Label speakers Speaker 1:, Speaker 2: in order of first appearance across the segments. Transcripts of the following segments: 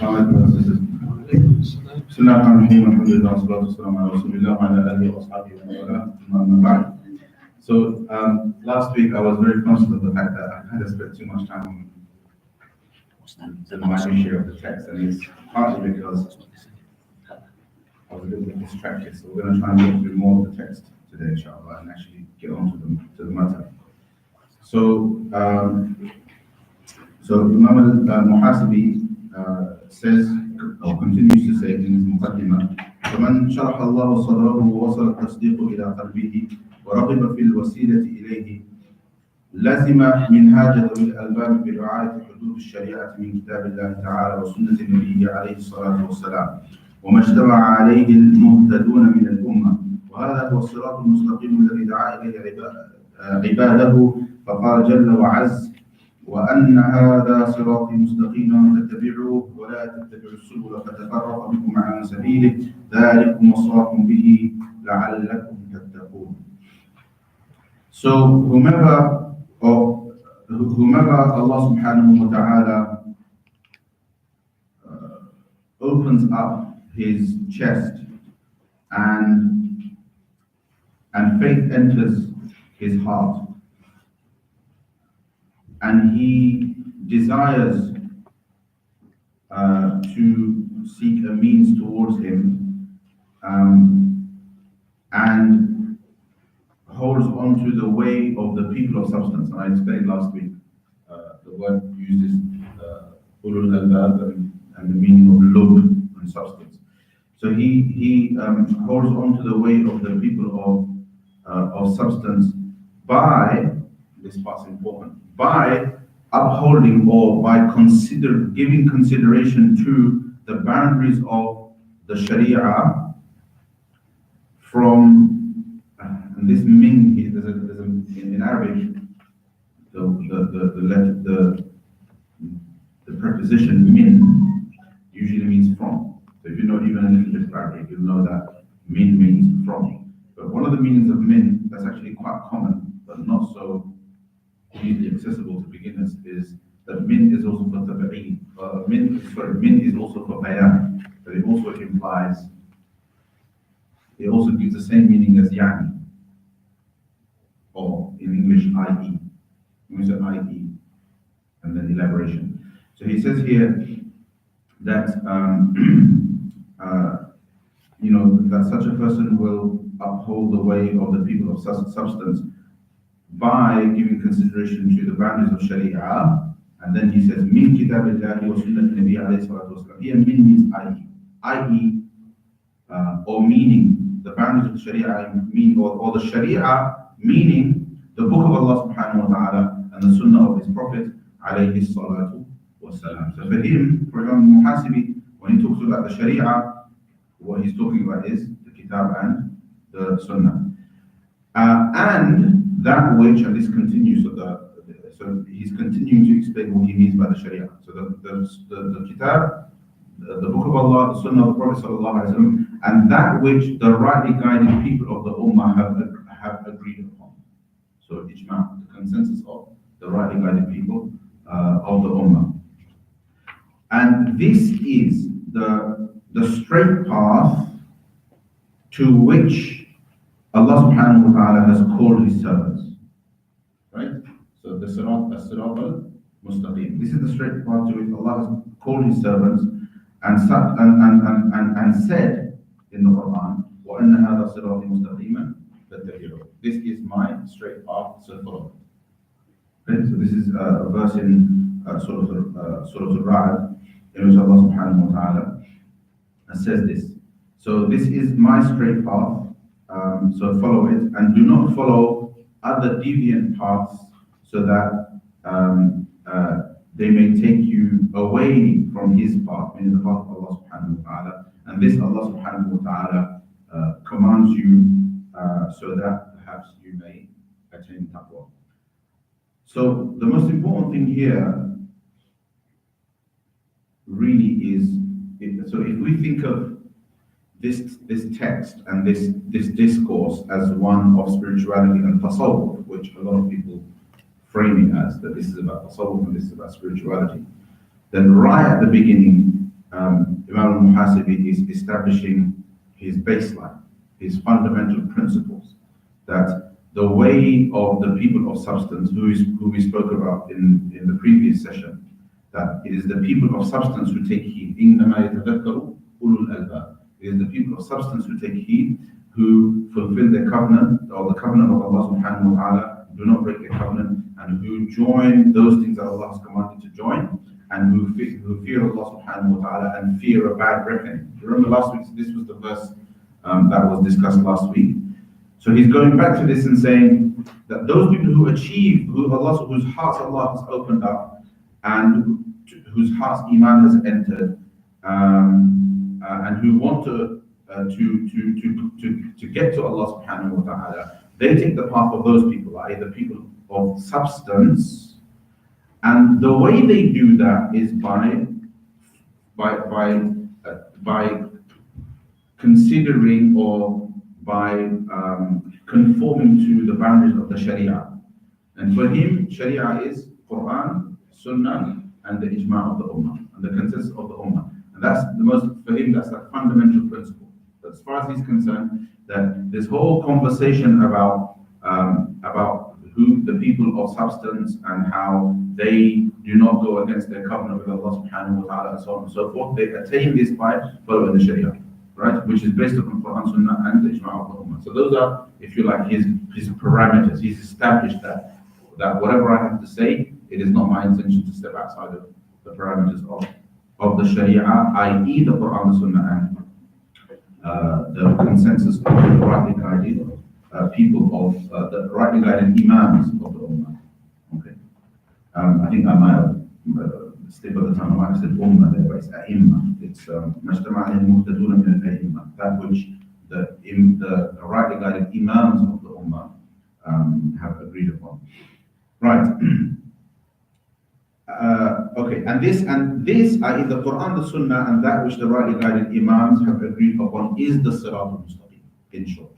Speaker 1: بسم الله الرحمن الرحيم الحمد لله والصلاة والسلام على رسول الله وعلى آله وأصحابه ومن والاه ثم أما بعد. So last week I was very conscious of the fact that I kind of spent too much time on the minutiae of the text, and it's partly because I was a little bit distracted. So we're going to try and go through more of the text today, inshallah, and actually get on to the matter. So Imam al-Muhasibi says, or continues to say in his Muqaddimah, فمن شرح الله صدره ووصل التصديق إلى قلبه ورغب في الوسيلة إليه لزم منهاج ذوي الألباب برعاية حدود الشريعة من كتاب الله تعالى وسنة النبي عليه الصلاة والسلام وما اجتمع عليه المهتدون من الأمة، وهذا هو الصراط المستقيم الذي دعا إليه عباده، فقال جل وعز: وأن هذا صراطي مستقيما فاتبعوه ولا تتبعوا السبل فتفرق بكم عن سبيله ذلكم وصاكم به لعلكم تتقون. So whomever Allah subhanahu wa ta'ala opens up his chest and faith enters his heart, and he desires to seek a means towards him, and holds on to the way of the people of substance. And I explained last week the word used is ulul albab and the meaning of lub and substance. So he holds on to the way of the people of substance by, this part's important, by upholding or by giving consideration to the boundaries of the Sharia from, and this min here, there's a in Arabic, the preposition min usually means from. So if you know even a little bit of Arabic, you'll know that min means from. But one of the meanings of min that's actually quite common, but not so easily accessible to beginners, is that min is also for tabi'in. Min is also for bayan, but it also implies, it also gives the same meaning as yani, or in English, i.e. We say i.e. and then elaboration. So he says here that that such a person will uphold the way of the people of substance by giving consideration to the boundaries of Sharia. And then he says, min kitabillahi wa sunnat nabi alayhi salatu wasalam. Here min means i.e., or meaning the boundaries of the Sharia, or the Sharia meaning the book of Allah subhanahu wa ta'ala and the sunnah of his Prophet alayhi salatu wasalam. So for him, for Imam Muhasibi, when he talks about the Sharia, what he's talking about is the kitab and the sunnah. And that which, and this continues, so he's continuing to explain what he means by the Sharia. So the kitab, the book of Allah, the sunnah of the Prophet sallallahu alaihi wasallam, and that which the rightly guided people of the ummah have agreed upon. So ijma, the consensus of the rightly guided people of the ummah. And this is the straight path to which Allah subhanahu wa ta'ala has called his servants. Right? So the sirat al-mustaqim. This is the straight path to which Allah has called his servants and said in the Quran, وَأَنَّ هَذَا صِرَاطِ مُسْتَقِيمًا فَاتَّبِعُوهُ. This is my straight path, so follow it. Okay? So this is a verse in Surah Al-Ra'd, in which Allah subhanahu wa ta'ala says this. So this is my straight path, so follow it, and do not follow other deviant paths, so that they may take you away from his path, meaning the path of Allah subhanahu wa ta'ala. And this Allah subhanahu wa ta'ala commands you so that perhaps you may attain taqwa. So the most important thing here really is, so if we think of this text and this discourse as one of spirituality and tasawwuf, which a lot of people frame it as, that this is about tasawwuf and this is about spirituality, then right at the beginning, Imam al-Muhasibi is establishing his baseline, his fundamental principles, that the way of the people of substance, who we spoke about in the previous session, that it is the people of substance who take heed. إِنَّمَا يَتَذَكَّرُ أُولُو الْأَلْبَابِ. It is the people of substance who take heed, who fulfill their covenant, or the covenant of Allah subhanahu wa ta'ala, do not break their covenant, and who join those things that Allah has commanded to join, and who fear Allah subhanahu wa ta'ala and fear a bad reckoning. Remember last week, this was the verse that was discussed last week. So he's going back to this and saying that those people who achieve, whose hearts Allah has opened up, and whose hearts Iman has entered, and who want to get to Allah subhanahu wa ta'ala, they take the path of those people, i.e. the people of substance. And the way they do that is by considering, or by conforming to the boundaries of the Sharia. And for him, Sharia is Quran, Sunnah, and the ijma' of the Ummah, and the consensus of the Ummah. And that's for him, that's a fundamental principle. As far as he's concerned, that this whole conversation about who the people of substance and how they do not go against their covenant with Allah subhanahu wa ta'ala and so on and so forth, they attain this by following the Sharia, right? Which is based upon Quran, Sunnah, and the ijma' of the Ummah. So those are, if you like, his parameters. He's established that whatever I have to say, it is not my intention to step outside of the parameters of the Sharia, i.e. the Quran, the Sunnah, and the consensus of the rightly guided people of the rightly guided Imams of the Ummah. Okay. I think I might have slip of the tongue. I might have said Ummah there, but it's A'imma. It's Majtama' al-Muhtaduna min al-A'imma, that which the rightly guided Imams of the Ummah have agreed upon. Right. Okay, and this, i.e. the Quran, the Sunnah, and that which the rightly guided Imams have agreed upon is the Sirat al-Mustaqim, in short.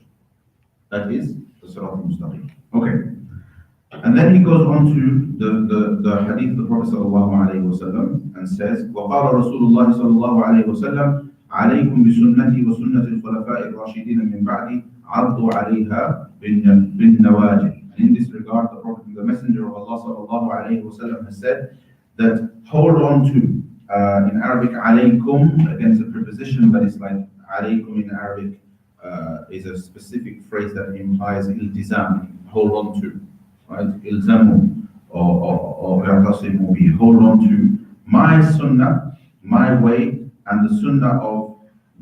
Speaker 1: That is the Sirat al-Mustaqim. Okay. And then he goes on to the hadith of the Prophet sallallahu alayhi wa sallam and says, وَقَالَ رَسُولُ اللَّهِ صَلَّى اللَّهُ عَلَيْهِ وَسَلَّمَ عَلَيْكُمْ بِسُنَّتِي وَسُنَّةِ الْخُلَفَاءِ الرَّاشِدِينَ مِنْ بَعْدِي عَضُّوا عَلَيْهَا بِالنَّوَاجِذِ. And in this regard, the Messenger of Allah sallallahu alayhi wa sallam has said that hold on to, in Arabic, alaykum, against a preposition that is like alaykum in Arabic, is a specific phrase that implies iltizam, hold on to, right? Ilzamu, or i'tasimu bi, hold on to my sunnah, my way, and the sunnah of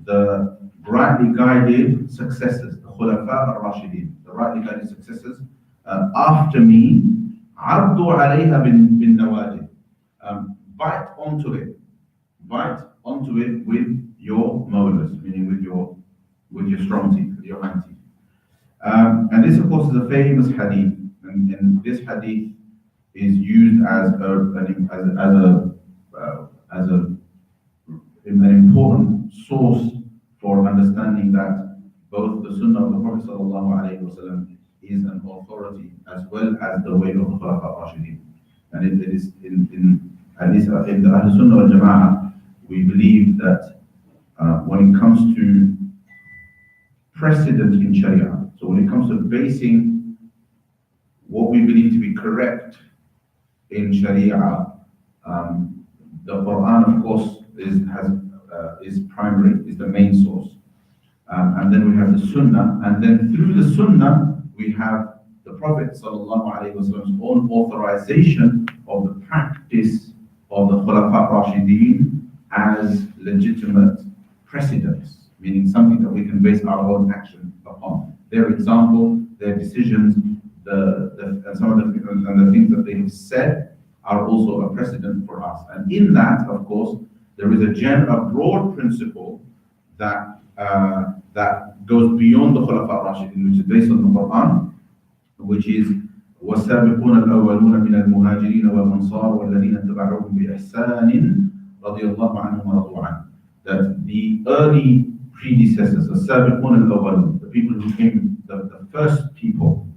Speaker 1: the rightly guided successors, the khulafa al-rashidin, the rightly guided successors after me. Addu alayha bin nawajid, bite onto it with your molars, meaning with your strong teeth, with your hind teeth. And this, of course, is a famous hadith, and this hadith is used as an important source for understanding that both the Sunnah of the Prophet ﷺ is an authority as well as the way of the Khulafa al-Rashidin. And it is in the Ahl Sunnah wal Jama'ah, we believe that when it comes to precedent in Sharia, so when it comes to basing what we believe to be correct in Sharia, the Quran, of course, is primary, is the main source. And then we have the Sunnah, and then through the Sunnah, we have the Prophet ﷺ's own authorization of the practice of the Khulafa Rashideen as legitimate precedents, meaning something that we can base our own action upon. Their example, their decisions, and some of the things that they have said are also a precedent for us. And in that, of course, there is a broad principle that goes beyond the Khulafa Rashidin, which is based on the Quran, which is وَالسَّابِقُونَ الْأَوَّلُونَ مِنَ الْمُهَاجِرِينَ وَالْأَنصَارِ وَالَّذِينَ اتَّبَعُوهُم بِإِحْسَانٍ رَضِيَ اللَّهُ عَنْهُمْ وَرَضُوا عَنْهُ. That the early predecessors, السَّابِقُونَ الْأَوَّلُونَ, the people who came, the first people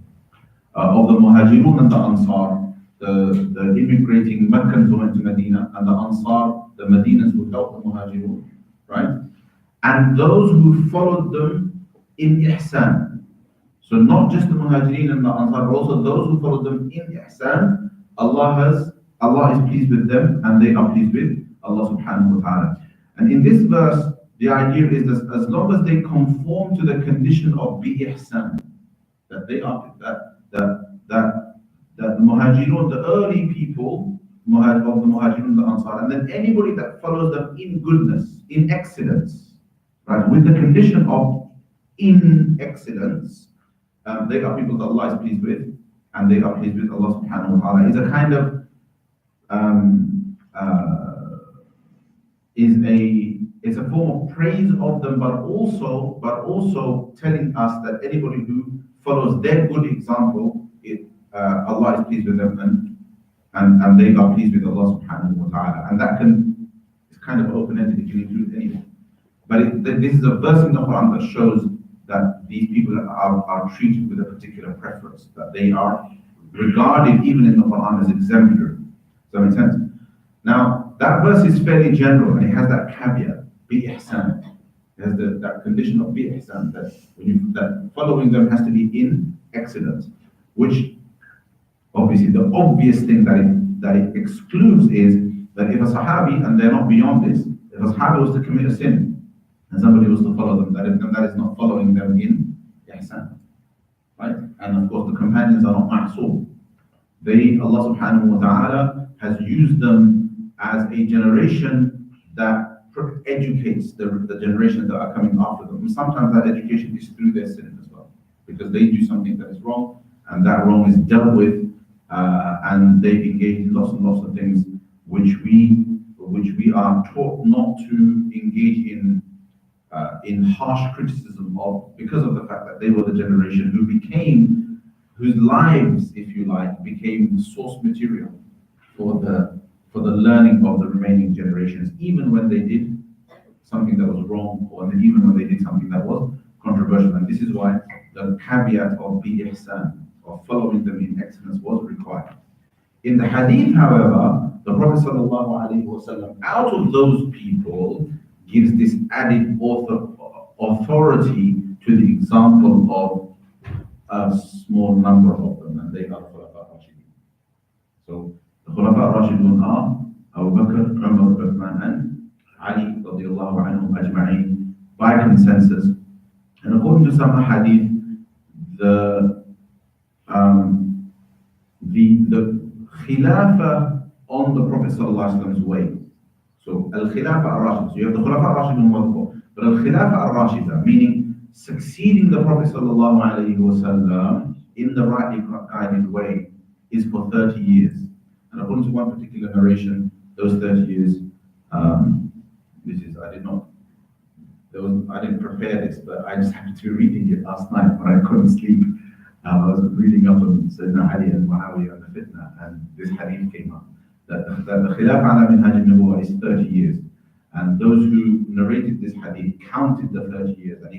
Speaker 1: of the Muhajirun and the Ansar, the immigrating Meccans who went to Medina, and the Ansar the Medinas who helped the Muhajirun, right? And those who followed them in ihsan. So not just the Muhajirin and the Ansar, but also those who followed them in ihsan. Allah is pleased with them, and they are pleased with Allah subhanahu wa ta'ala. And in this verse, the idea is that as long as they conform to the condition of bi ihsan, that they are that the Muhajirun, the early people of the Muhajirun and the Ansar, and then anybody that follows them in goodness, in excellence, right, with the condition of in excellence, they are people that Allah is pleased with, and they are pleased with Allah subhanahu wa ta'ala. Is a kind of is a form of praise of them, but also telling us that anybody who follows their good example, Allah is pleased with them, and they are pleased with Allah subhanahu wa ta'ala. And that is kind of open-ended, it can include anyone. But this is a verse in the Quran that shows that these people are treated with a particular preference, that they are regarded even in the Quran as exemplary. Does that make sense? Now, that verse is fairly general, and it has that caveat, bi ihsan. It has that condition of bi ihsan, that following them has to be in excellence, which obviously the obvious thing that it excludes is that if a Sahabi, and they're not beyond this, if a Sahabi was to commit a sin, and somebody was to follow them, that is not following them in ihsan, right? And of course, the companions are not ma'soom. Allah subhanahu wa ta'ala has used them as a generation that educates the generations that are coming after them. And sometimes that education is through their sin as well, because they do something that is wrong, and that wrong is dealt with, and they engage in lots and lots of things which we are taught not to engage in harsh criticism of, because of the fact that they were the generation whose lives, if you like, became source material for the learning of the remaining generations, even when they did something that was wrong, or even when they did something that was controversial. And this is why the caveat of bi ihsan, of following them in excellence, was required. In the hadith, however, the Prophet ﷺ, out of those people, gives this added authority to the example of a small number of them, and they are the Khulafa Rashidun. So the Khulafa Rashidun are Abu Bakr, Umar, Uthman, and Ali radiallahu anhum ajma'in, by consensus. And according to some hadith, the Khilafah on the Prophet ﷺ's way. So Al-Khilafah Ar-Rashid. So you have the Khulafa Ar-Rashidun Wadhfur, but Al-Khilafah Ar-Rashida, meaning succeeding the Prophet ﷺ in the rightly guided way, is for 30 years. And according to one particular narration, those 30 years, I didn't prepare this, but I just happened to be reading it last night when I couldn't sleep. I was reading up on Sayyidina Ali and Muawiyah and the fitna, and this hadith came up. That the Khilafah ala minhaj al-nubuwwah is 30 years. And those who narrated this hadith counted the 30 years, and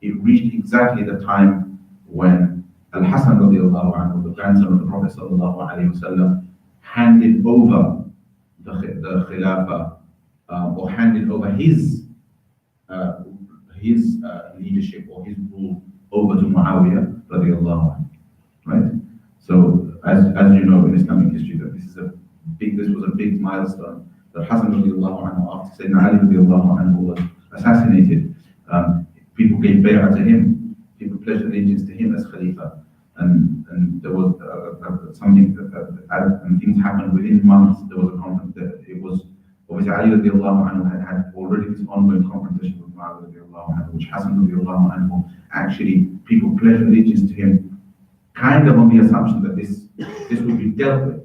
Speaker 1: it reached exactly the time when Al-Hasan radiallahu anhu, the grandson of the Prophet sallallahu alayhi wasallam, handed over the Khilafah, or handed over his leadership or his rule over to Muawiyah radiallahu anhu, right? So as you know in Islamic history, that this was a big milestone. That Hassan radiallahu anhu, after Sayyidina Ali radiallahu anhu was assassinated, people gave bay'ah to him, people pledged allegiance to him as Khalifa, and there was something and things happened within months. There was a conflict. It was obviously Ali radiallahu anhu had already this ongoing confrontation with Muawiyah radiallahu anhu, which Hassan radiallahu anhu, actually people pledged allegiance to him, kind of on the assumption that this would be dealt with,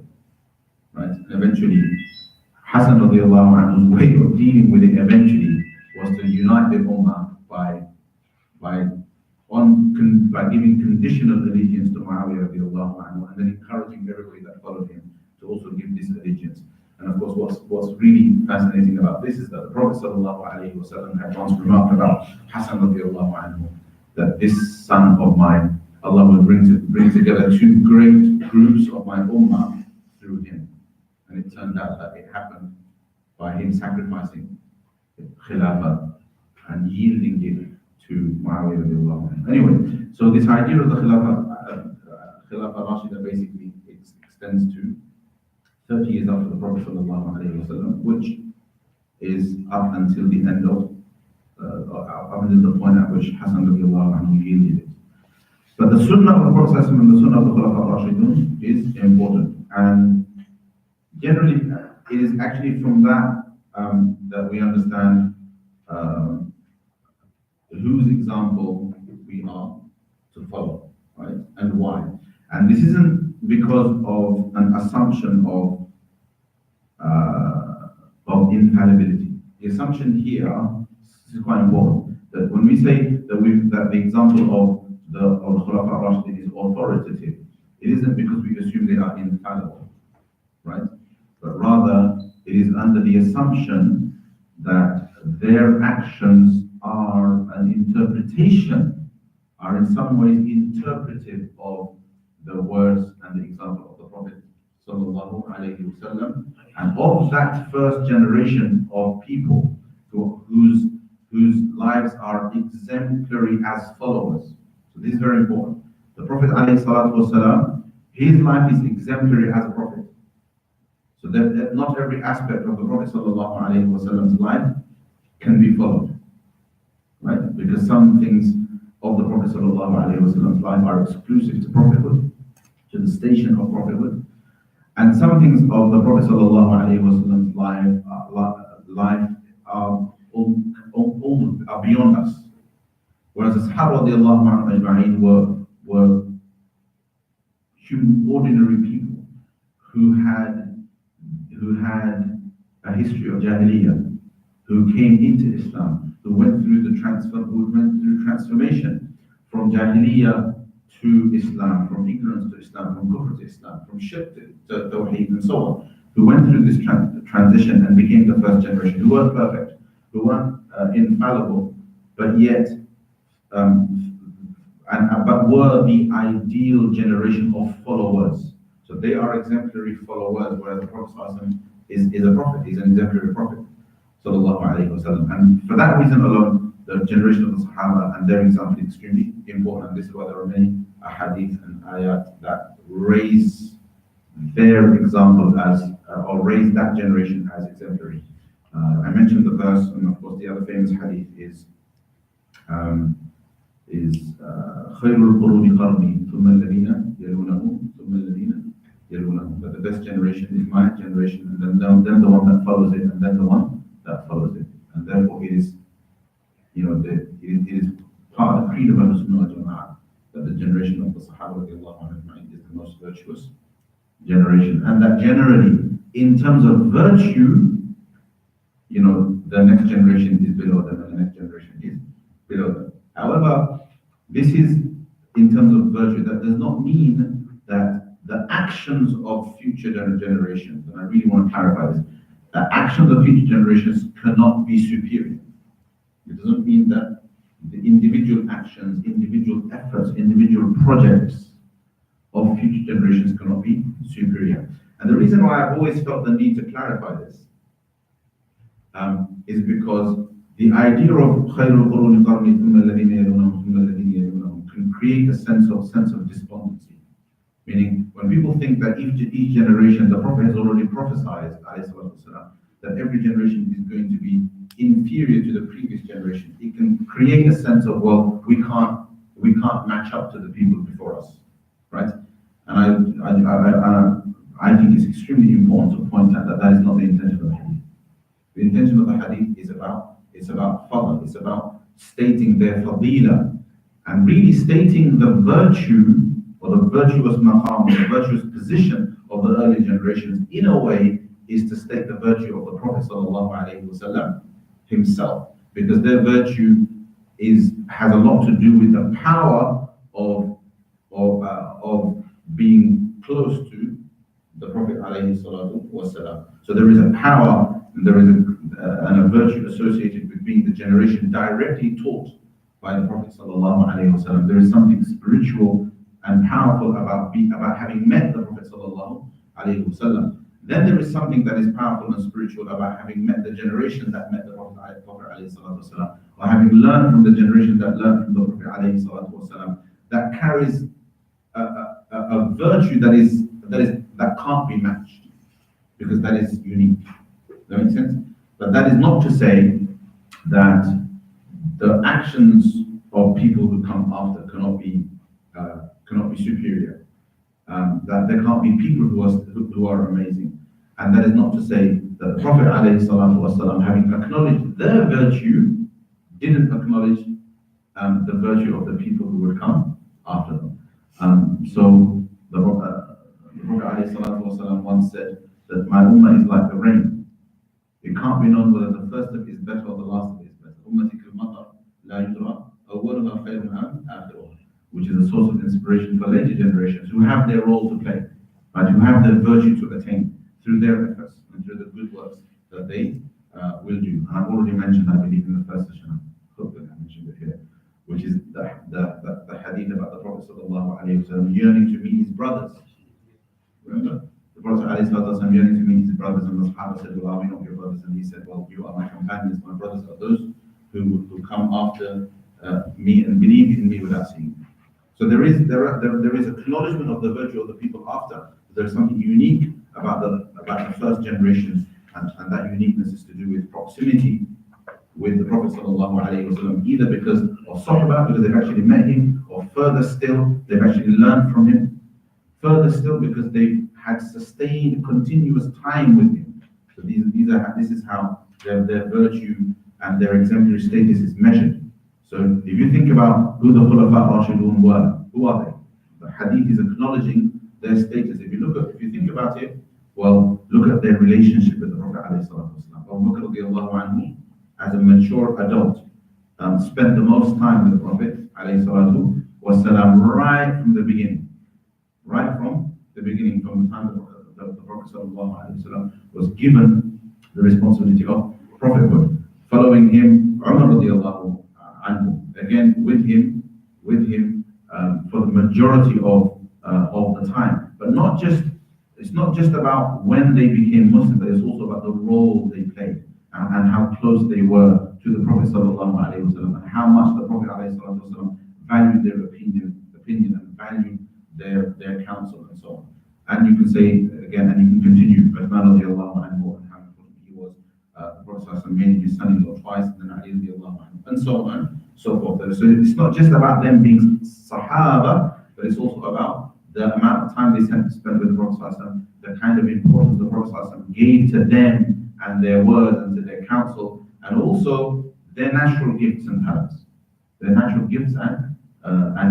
Speaker 1: right? And eventually, Hassan radiallahu anhu's way of dealing with it eventually was to unite the Ummah by giving conditional allegiance to Muawiyah radiallahu anhu, and then encouraging everybody that followed him to also give this allegiance. And of course, what's really fascinating about this is that the Prophet sallallahu alaihi wasallam had once remarked about Hassan radiallahu anhu, that this son of mine, Allah will bring together two great groups of my ummah through him. And it turned out that it happened by him sacrificing Khilafah and yielding it to Muawiyah radiallahu anhu. Anyway, so this idea of the Khilafah Rashida basically extends to 30 years after the Prophet sallallahu alaihi wasallam, which is up until the end of, up until the point at which Hassan radiallahu anhu yielded it. But the Sunnah of the Prophet sallallahu alaihi wasallam and the Sunnah of the Khilafah Rashidun is important, and generally it is actually from that that we understand whose example we are to follow, right, and why. And this isn't because of an assumption of infallibility. The assumption here, this is quite important, that when we say that the example of the Khulafa ar-Rashidin is authoritative, it isn't because we assume they are infallible, right? But rather it is under the assumption that their actions are an interpretation, are in some ways interpretive of the words and the example of the Prophet sallallahu alaihi wasallam, and of that first generation of people whose lives are exemplary as followers. So this is very important. The Prophet alayhi salatu wasallam, his life is exemplary as a prophet. So that not every aspect of the Prophet sallallahu alaihi wasallam's life can be followed, right? Because some things of the Prophet sallallahu alaihi wasallam's life are exclusive to prophethood, to the station of prophethood, and some things of the Prophet sallallahu alaihi wasallam's life are beyond us. Whereas the Sahaba radiallahu anhum ajma'in were ordinary people who had a history of Jahiliyyah, who came into Islam, who went through transformation from Jahiliyyah to Islam, from ignorance to Islam, from kufr to Islam, from shirk to tawheed, and so on, who went through this transition and became the first generation, who weren't perfect, who weren't infallible, but yet but were the ideal generation of followers. So they are exemplary followers, whereas the Prophet is a prophet, he's an exemplary prophet. Sallallahu alaihi wasallam. And for that reason alone, the generation of the Sahaba and their example is extremely important. And this is why there are many ahadith and ayat that raise their example as, or raise that generation as exemplary. I mentioned the verse, and of course the other famous hadith is خير القرون قرني ثم الذين يلونهم ثم الذين يلونهم. But the best generation is my generation, and then the one that follows it, and then the one that follows it. And therefore it is, it is part of the creed of Ahlus Sunnah wal Jama'ah that the generation of the Sahaba radiallahu anhum is the most virtuous generation, and that generally, in terms of virtue, the next generation is below them, and the next generation is below them. However, this is in terms of virtue. That does not mean that the actions of future generations, and I really want to clarify this, the actions of future generations cannot be superior. It doesn't mean that the individual actions, individual efforts, individual projects of future generations cannot be superior. And the reason why I've always felt the need to clarify this is because the idea of خير القرون قرني ثم الذين يلونهم ثم الذين يلونهم can create a sense of despondency. Meaning, when people think that each generation, the Prophet has already prophesied, that every generation is going to be inferior to the previous generation, it can create a sense of, well, we can't match up to the people before us, right? And I think it's extremely important to point out that that is not the intention of the hadith. The intention of the hadith is about fadl, it's about stating their fadila, and really stating the virtue or the virtuous maqam, or the virtuous position of the early generations, in a way, is to state the virtue of the Prophet ﷺ himself, because their virtue has a lot to do with the power of being close to the Prophet ﷺ. So there is a power, and there is a virtue associated with being the generation directly taught by the Prophet ﷺ. There is something spiritual and powerful about having met the Prophet ﷺ. Then there is something that is powerful and spiritual about having met the generation that met the Prophet ﷺ, or having learned from the generation that learned from the Prophet ﷺ, that carries a virtue that can't be matched, because that is unique. Does that make sense? But that is not to say that the actions of people who come after cannot be superior. That there can't be people who are amazing, and that is not to say that the Prophet ﷺ, having acknowledged their virtue, didn't acknowledge the virtue of the people who would come after them. So the Prophet ﷺ once said that my ummah is like the rain. It can't be known whether the first of it is better or the last of it is better. Ummati kal-matar la yudra awwaluha khayrun am akhiruha, which is a source of inspiration for later generations who have their role to play, but who have their virtue to attain through their efforts and through the good works that they will do. And I've already mentioned, I believe, in the first session, I hope that I mentioned it here, which is the hadith about the Prophet ﷺ yearning to meet his brothers. Remember? The Prophet ﷺ yearning to meet his brothers, and the Sahaba said, well, are we not your brothers? And he said, well, you are my companions. My brothers are those who come after me and believe in me without seeing me. So there is acknowledgement of the virtue of the people after. There is something unique about the first generation, and that uniqueness is to do with proximity with the Prophet ﷺ, either because of Sahaba, because they've actually met him, or further still, they've actually learned from him. Further still, because they've had sustained continuous time with him. So this is how their virtue and their exemplary status is measured. So if you think about who the Khulafa Rashidun were, who are they? The hadith is acknowledging their status. If you think about it, well, look at their relationship with the Prophet ﷺ. Abu Bakr radiallahu anhu, as a mature adult, spent the most time with the Prophet ﷺ right from the beginning. Right from the beginning, from the time the Prophet ﷺ was given the responsibility of prophethood. Following him, Umar radiallahu anhu, again with him for the majority of the time. But it's not just about when they became Muslim, but it's also about the role they played and how close they were to the Prophet ﷺ, and how much the Prophet ﷺ valued their opinion and valued their counsel and so on. And you can say again, and you can continue, Uthman radiallahu anhu, and how important he was. The Prophet ﷺ made his son-in-law twice, and then Ali radiallahu anhu, and so on, so forth. So it's not just about them being Sahaba, but it's also about the amount of time they spent with the Prophet ﷺ, the kind of importance the Prophet ﷺ gave to them and their words and to their counsel, and also their natural gifts and talents. Their natural gifts and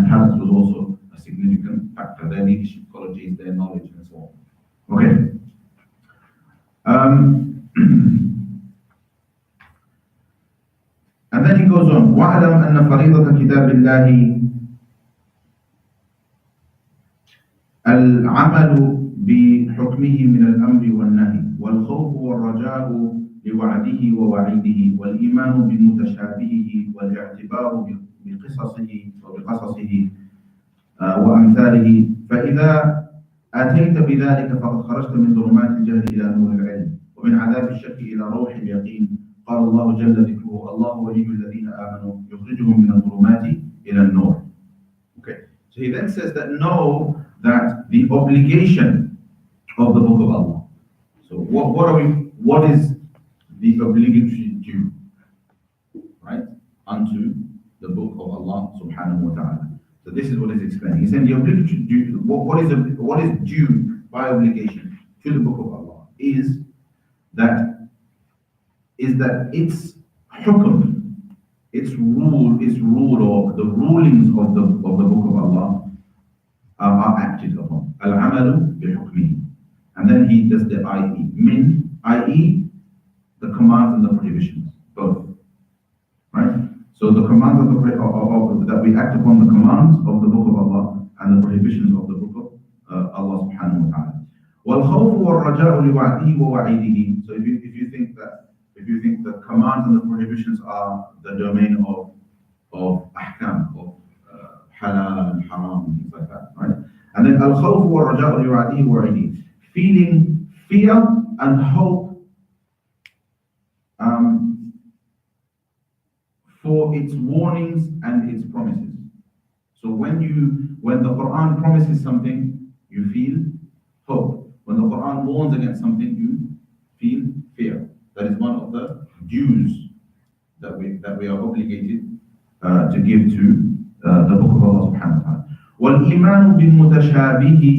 Speaker 1: talents was also a significant factor. Their leadership qualities, their knowledge, and so on. Okay. And then he goes on, وَاعْلَمْ أَنَّ فَرِيضَةَ كِتَابِ اللَّهِ العمل بحكمه من الأمر والنهي والخوف والرجاء لوعده ووعيده والإيمان بمتشابهه والاعتبار بقصصه وأمثاله. فإذا أتيت بذلك فقد خرجت من ظلمات الجهل إلى نور العلم ومن عذاب الشك إلى روح اليقين. قال الله جل ذكره الله ولي الذين آمنوا يخرجهم من الظلمات إلى النور. Okay, so he then says that know that the obligation of the book of Allah. So what is the obligatory due, right, unto the book of Allah subhanahu wa ta'ala. So this is what he's explaining. He's saying the obligatory due, what is due by obligation to the book of Allah is that its hukm, its rule, or the rulings of the book of Allah are acted upon. Al-amalu bi-hukmihi. And then he does the i.e. Min, i.e. the commands and the prohibitions, both. Right? So the commands that we act upon the commands of the book of Allah and the prohibitions of the book of Allah subhanahu wa ta'ala. وَالْخَوْفُ وَالرَّجَاءُ لِوَعْدِهِ وَوَعِيدِهِ. So if you think the commands and the prohibitions are the domain of ahkam, of halal and haram and things like that, right? And then al-khawf wa raja'u liwa'dihi wa 'idihi, feeling fear and hope um, for its warnings and its promises. So when the Quran promises something, you feel hope. When the Quran warns against something, you feel fear. That is one of the dues that we are obligated to give to the Book of Allah Subhanahu wa Taala. وَالْإِيمَانُ بِمُتَشَابِهِهِ,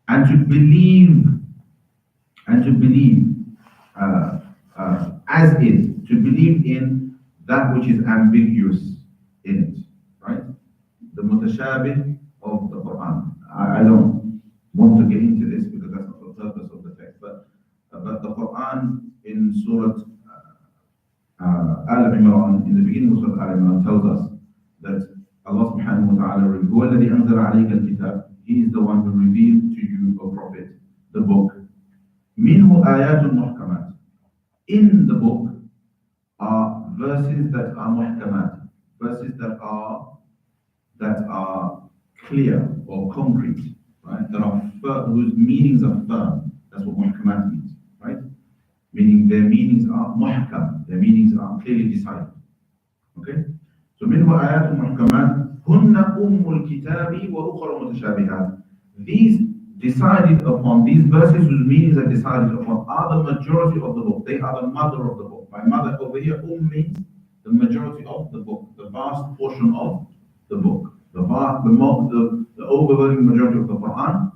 Speaker 1: and to believe as is, to believe in that which is ambiguous in it, right? The mutashabih of the Quran. I don't want to get into this because that's not the purpose of the text, but the Quran in Surah Al-Imran, in the beginning of Surah Al-Imran, tells us that Allah subhanahu wa ta'ala, هو الذي أنزل عليك الكتاب, He is the one who revealed to you, O Prophet, the book. منه آيات محكمات. In the book are verses that are muhkamat, verses that are clear or concrete, right? That are whose meanings are firm. That's what muhkamat means, right? Meaning their meanings are muhkam, their meanings are clearly decided. Okay? So منه آيات محكمات هن الكتاب وأخرى متشابهات. These decided upon, these verses whose meanings are decided upon, are the majority of the book. They are the mother of the book. By mother over here, means the majority of the book, the vast portion of the book. The overwhelming majority of the Quran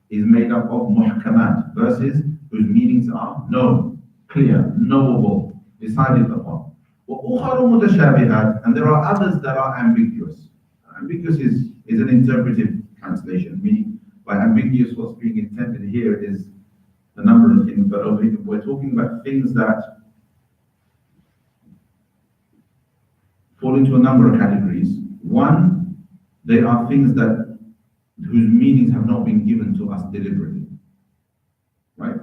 Speaker 1: is made up of muhkamat, verses whose meanings are known, clear, knowable, decided upon. وَأُخَرُ مُتَشَابِهَاتٍ, and there are others that are ambiguous. Ambiguous is an interpretive translation, meaning by ambiguous what's being intended here is a number of things, but over here we're talking about things that fall into a number of categories. One, they are things that whose meanings have not been given to us deliberately, right?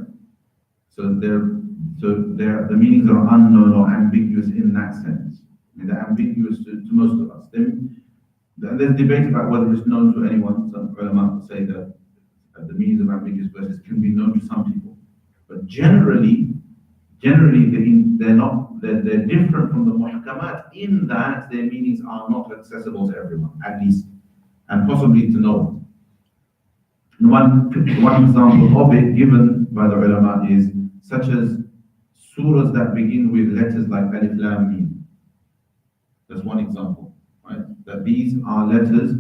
Speaker 1: So the meanings are unknown or ambiguous in that sense. I mean, they're ambiguous to most of us. There's debate about whether it's known to anyone. Some ulama say that the meanings of ambiguous verses can be known to some people, but generally they're different from the muhkamat in that their meanings are not accessible to everyone, at least, and possibly to no one. One example of it given by the ulama is such as surahs that begin with letters like Alif Lam Mim. That's one example, right? That these are letters.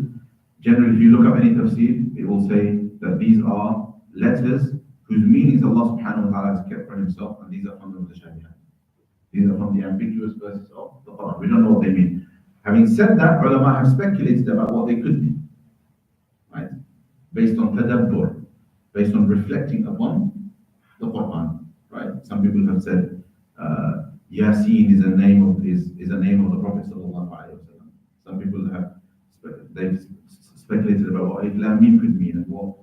Speaker 1: Generally, if you look up any tafsir, it will say that these are letters whose meanings Allah subhanahu wa ta'ala has kept for himself, and these are from the mutashabihat. These are from the ambiguous verses of the Quran. We don't know what they mean. Having said that, ulama have speculated about what they could mean, right? Based on tadabbur, based on reflecting upon the Quran, right? Some people have said Yasin is a name of the Prophet sallallahu alaihi wasallam. Some people have speculated about what Alif Lam Mim could mean, and what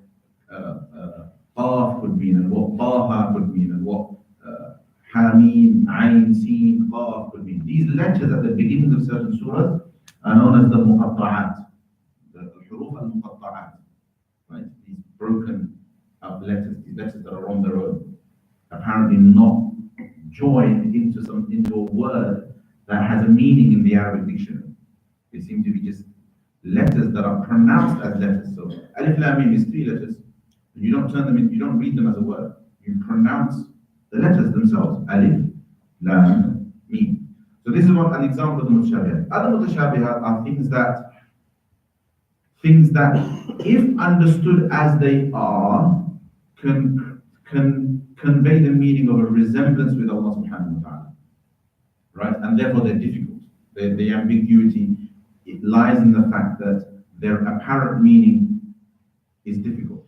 Speaker 1: Qaf could mean, and what Taha could mean, and what Hamim, Ain, Sin, Qaf could mean. These letters at the beginning of certain surahs are known as the muqatta'at, the huruf al-muqatta'at, right? These broken up letters, these letters that are on their own, apparently not joined into a word that has a meaning in the Arabic dictionary. They seem to be just letters that are pronounced as letters. So Alif Lam Mim is 3 letters. You don't turn them in, you don't read them as a word. You pronounce the letters themselves. Alif Lam Mim. So this is an example of the mutashabihat. Other mutashabihat are things that, if understood as they are, can convey the meaning of a resemblance with Allah subhanahu wa ta'ala. Right? And therefore they're difficult. The ambiguity, it lies in the fact that their apparent meaning is difficult.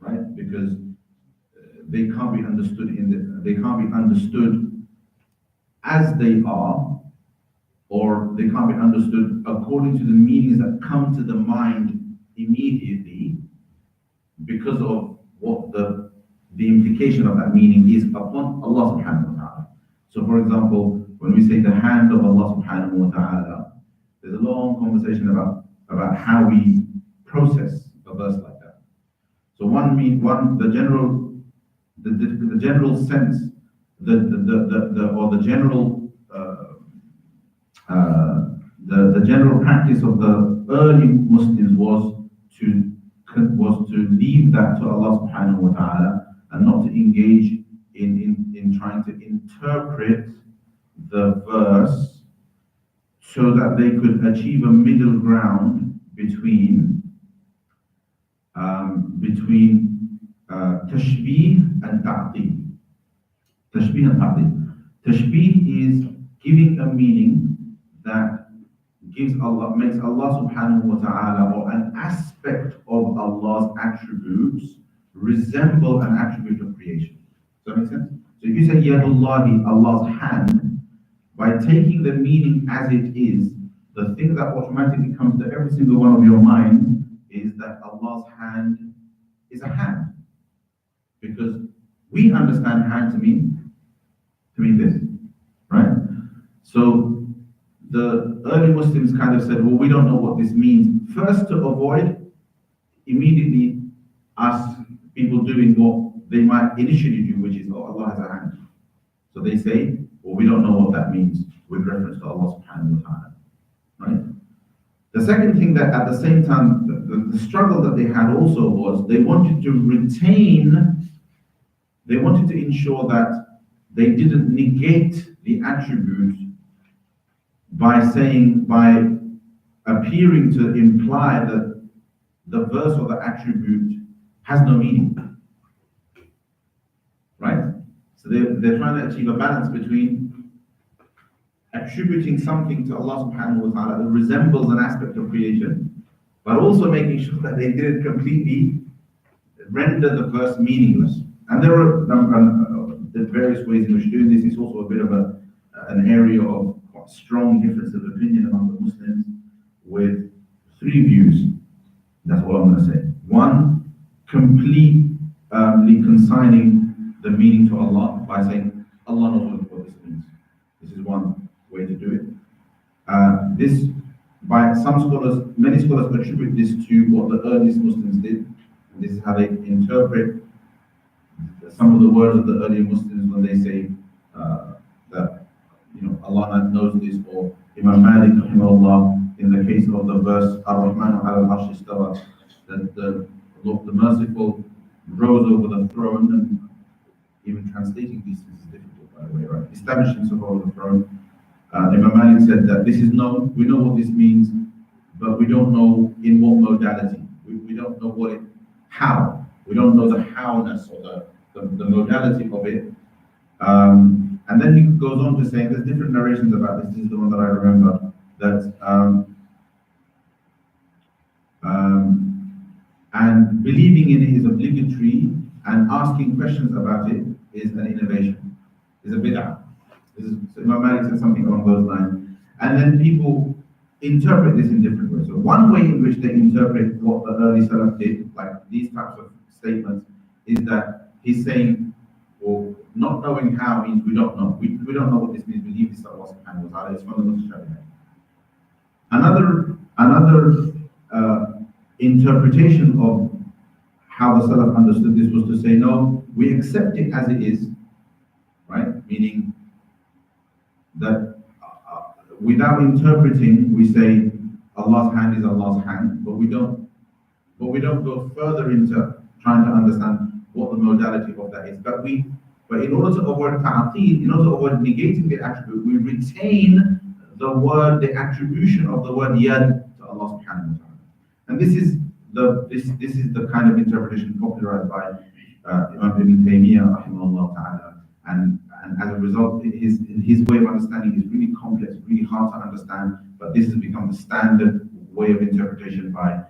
Speaker 1: Right? Because they can't be understood as they are, or they can't be understood according to the meanings that come to the mind immediately, because of what the implication of that meaning is upon Allah subhanahu wa ta'ala. So for example, when we say the hand of Allah subhanahu wa ta'ala, there's a long conversation about how we process a verse like that. So the general sense, the general the general practice of the early Muslims was to leave that to Allah subhanahu wa ta'ala and not to engage in trying to interpret the verse so that they could achieve a middle ground between tashbih and ta'til. Tashbih and ta'til. Tashbih is giving a meaning that makes Allah subhanahu wa ta'ala or an aspect of Allah's attributes resemble an attribute of creation. Does that make sense? So if you say Yadullahi, Allah's hand, by taking the meaning as it is, the thing that automatically comes to every single one of your mind is that Allah's hand is a hand. Because we understand hand to mean this, right? So the early Muslims kind of said, well, we don't know what this means. First, to avoid immediately us people doing what they might initially do, which is, oh, Allah has a hand. So they say, well, we don't know what that means with reference to Allah subhanahu wa ta'ala, right? The second thing that at the same time, the struggle that they had also was they wanted to ensure that they didn't negate the attribute by appearing to imply that the verse or the attribute has no meaning, right? So they're trying to achieve a balance between attributing something to Allah subhanahu wa ta'ala that resembles an aspect of creation, but also making sure that they didn't completely render the verse meaningless. And there are the various ways in which doing this is also a bit of an area of strong difference of opinion among the Muslims, with three views. That's what I'm going to say. One, completely consigning the meaning to Allah by saying Allah knows what this means. This is one way to do it. Many scholars attribute this to what the earliest Muslims did. This is how they interpret some of the words of the early Muslims when they say that Allah knows this, or Imam Malik rahimahullah, in the case of the verse Ar-Rahmanu ala al-Arsh istawa, that the merciful rose over the throne, and even translating these things is difficult, by the way, right? Establishing himself over the throne. Imam Malik said that this is known, we know what this means, but we don't know in what modality. We don't know how. We don't know the howness or the modality of it. And then he goes on to say, there's different narrations about this. This is the one that I remember, that and believing in it is obligatory, and asking questions about it is an innovation, is a bid'ah. So Imam Malik said something along those lines. And then people interpret this in different ways. So one way in which they interpret what the early Salaf did, like these types of statements, is that he's saying, well, not knowing how means we don't know. We don't know what this means. We leave this to Allah subhanahu wa ta'ala. It's fundamental Sharia. Another interpretation of how the Salaf understood this was to say, no, we accept it as it is, right? Meaning that without interpreting, we say Allah's hand is Allah's hand, but we don't go further into trying to understand what the modality of that is. But in order to avoid ta'atil, in order to avoid negating the attribute, we retain the attribution of the word yad to Allah subhanahu wa ta'ala. And this is the kind of interpretation popularized by Imam Ibn Taymiyyah rahimahullah ta'ala. And as a result, his way of understanding is really complex, really hard to understand, but this has become the standard way of interpretation by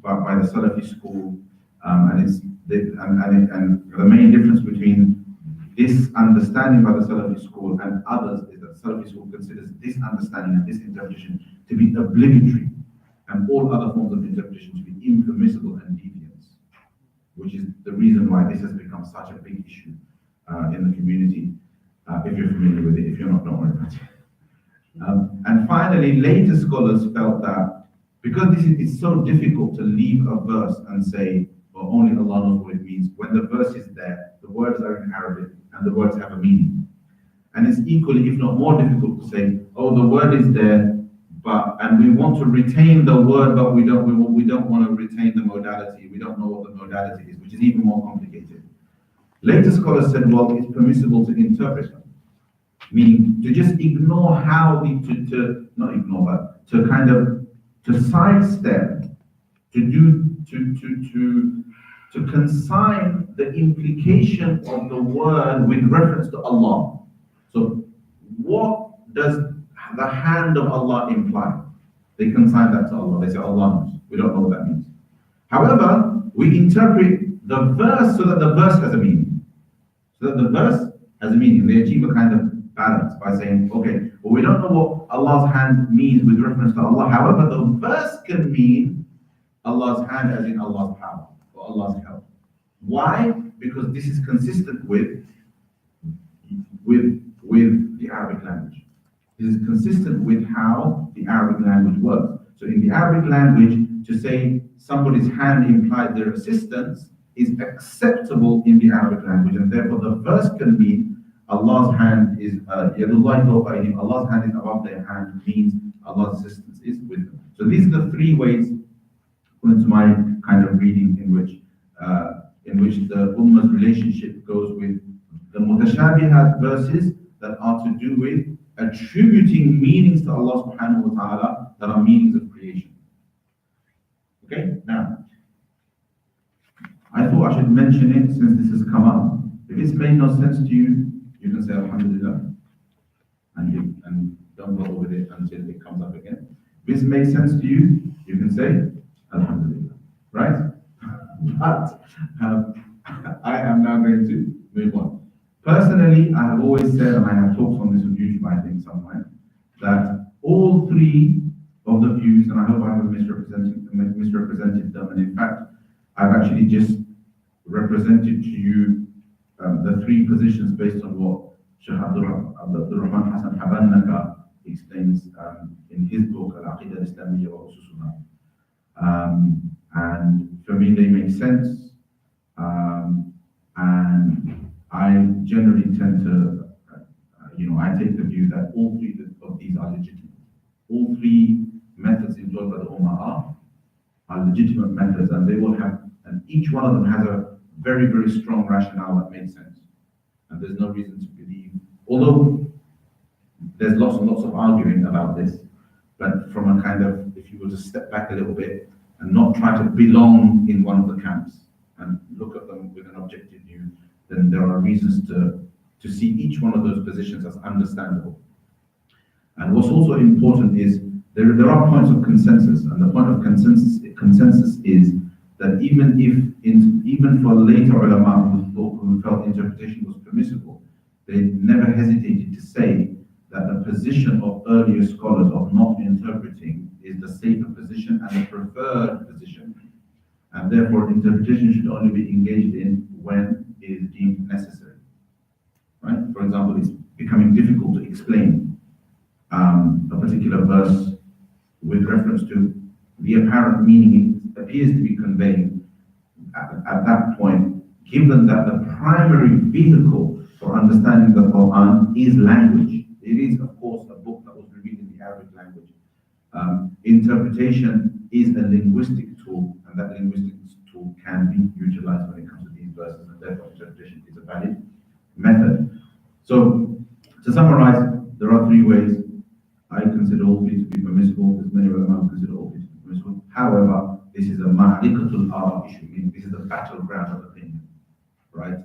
Speaker 1: the Salafi school, and the main difference between this understanding by the Salafi school and others is that the Salafi school considers this understanding and this interpretation to be obligatory, and all other forms of interpretation to be impermissible and deviance, which is the reason why this has become such a big issue in the community. If you're familiar with it, if you're not, don't worry about it. And finally, later scholars felt that Because it's so difficult to leave a verse and say, well, only Allah knows what it means. When the verse is there, the words are in Arabic and the words have a meaning. And it's equally, if not more difficult to say, oh, the word is there, and we want to retain the word, but we don't want to retain the modality. We don't know what the modality is, which is even more complicated. Later scholars said, well, it's permissible to interpret them, meaning to just ignore how not ignore, but to kind of to sidestep, to consign the implication of the word with reference to Allah. So, what does the hand of Allah imply? They consign that to Allah. They say Allah knows. We don't know what that means. However, we interpret the verse so that the verse has a meaning. So that the verse has a meaning. They achieve a kind of balance by saying, okay, well, we don't know what Allah's hand means with reference to Allah. However, the verse can mean Allah's hand as in Allah's power or Allah's help. Why? Because this is consistent with the Arabic language. This is consistent with how the Arabic language works. So in the Arabic language, to say somebody's hand implies their assistance is acceptable in the Arabic language, and therefore the verse can mean Allah's hand is Allah's hand is above their hand, means Allah's assistance is with them. So these are the three ways, according to my kind of reading, in which the Ummah's relationship goes with the mutashabihat verses that are to do with attributing meanings to Allah subhanahu wa ta'ala that are meanings of creation. Okay, now I thought I should mention it since this has come up. If it's made no sense to you, you can say Alhamdulillah and don't bother with it until it comes up again. If it's made sense to you, you can say Alhamdulillah, right? But I am now going to move on. Personally, I have always said, and I have talked on this with YouTube, I think, somewhere, that all three of the views, and I hope I haven't misrepresented them, and in fact, I've actually just represented to you the three positions based on what Shaykh Abdul Rahman Hassan Habannaka explains in his book, Al-Aqidah al-Islamiyya wa Ususuha. And for me, they make sense. And I generally tend to, I take the view that all three of these are legitimate. All three methods employed by the Ummah are legitimate methods, and they will have, and each one of them has a very, very strong rationale that makes sense. And there's no reason to believe, although there's lots and lots of arguing about this, but from a kind of, if you were to step back a little bit and not try to belong in one of the camps and look at them with an objective view, then there are reasons to see each one of those positions as understandable. And what's also important is there are points of consensus, and the point of consensus is that even for later ulama who felt interpretation was permissible, they never hesitated to say that the position of earlier scholars of not interpreting is the safer position and the preferred position, and therefore interpretation should only be engaged in when it is deemed necessary. Right? For example, it's becoming difficult to explain a particular verse with reference to the apparent meaning it appears to be conveying at that point, given that the primary vehicle for understanding the Quran is language. It is, of course, a book that was revealed in the Arabic language. Interpretation is a linguistic tool, and that linguistic tool can be utilized when it comes to these verses, and therefore interpretation is a valid method. So, to summarize, there are three ways. I consider all three to be permissible, as many ulama consider all three to be permissible. However, this is a ma'rikatul ara issue, meaning this is a battleground of opinion, right?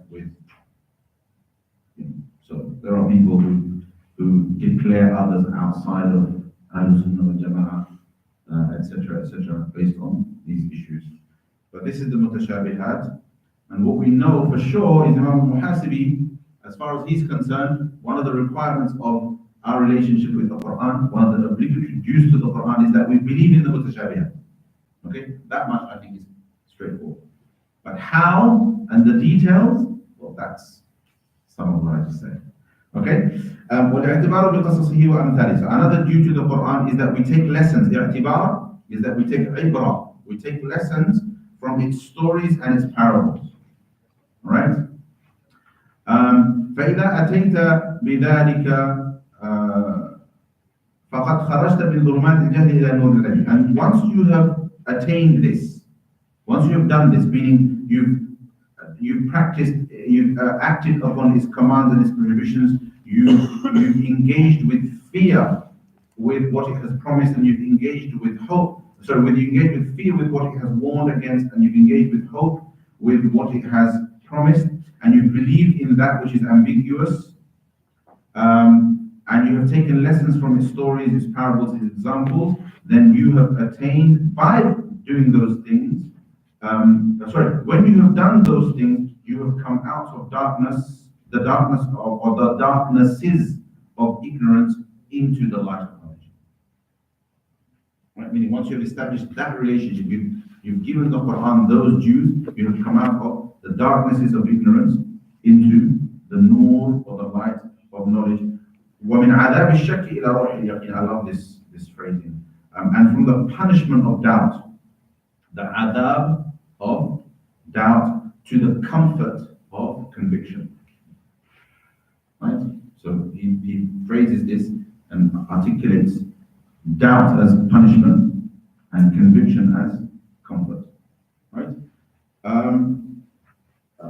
Speaker 1: So there are people who declare others outside of Ahl-Sunnah wal Jama'ah, etc., based on these issues. But this is the mutashabihat, and what we know for sure is Imam Muhasibi, as far as he's concerned, one of the requirements of our relationship with the Quran, one of the obligatory dues to the Quran is that we believe in the mutashabihat. Okay, that much I think is straightforward. But how and the details, well, that's some of what I just said. Okay, والاعتبار بقصصه وأمثاله. So another due to the Quran is that we take lessons. اعتبار is that we take ibrah, we take lessons from its stories and its parables. All right? فإذا أتيت بذلك فقد خرجت من ظلمات الجهل إلى نور العلم. And once you have attained this, once you have done this, meaning you've practiced, you've acted upon His commands and His prohibitions, you've engaged with fear with what it has promised, and you've engaged with hope. So when you engage with fear with what it has warned against, and you've engaged with hope with what it has promised, and you believe in that which is ambiguous, and you have taken lessons from its stories, its parables, its examples, then you have attained by doing those things. When you have done those things, you have come out of darkness, the darkness of, or the darknesses of ignorance into the light of knowledge. Right? Meaning, once you have established that relationship, you've given the Quran those dues, you have come out of the darknesses of ignorance into the nur or the light of knowledge. وَمِنْ عَذَابِ الشَّكِّ إِلَى رَوْحِ الْيَقِينِ. I love this phrasing. And from the punishment of doubt, the adab of doubt, to the comfort of conviction. Right? So he phrases this and articulates doubt as punishment and conviction as comfort. Right?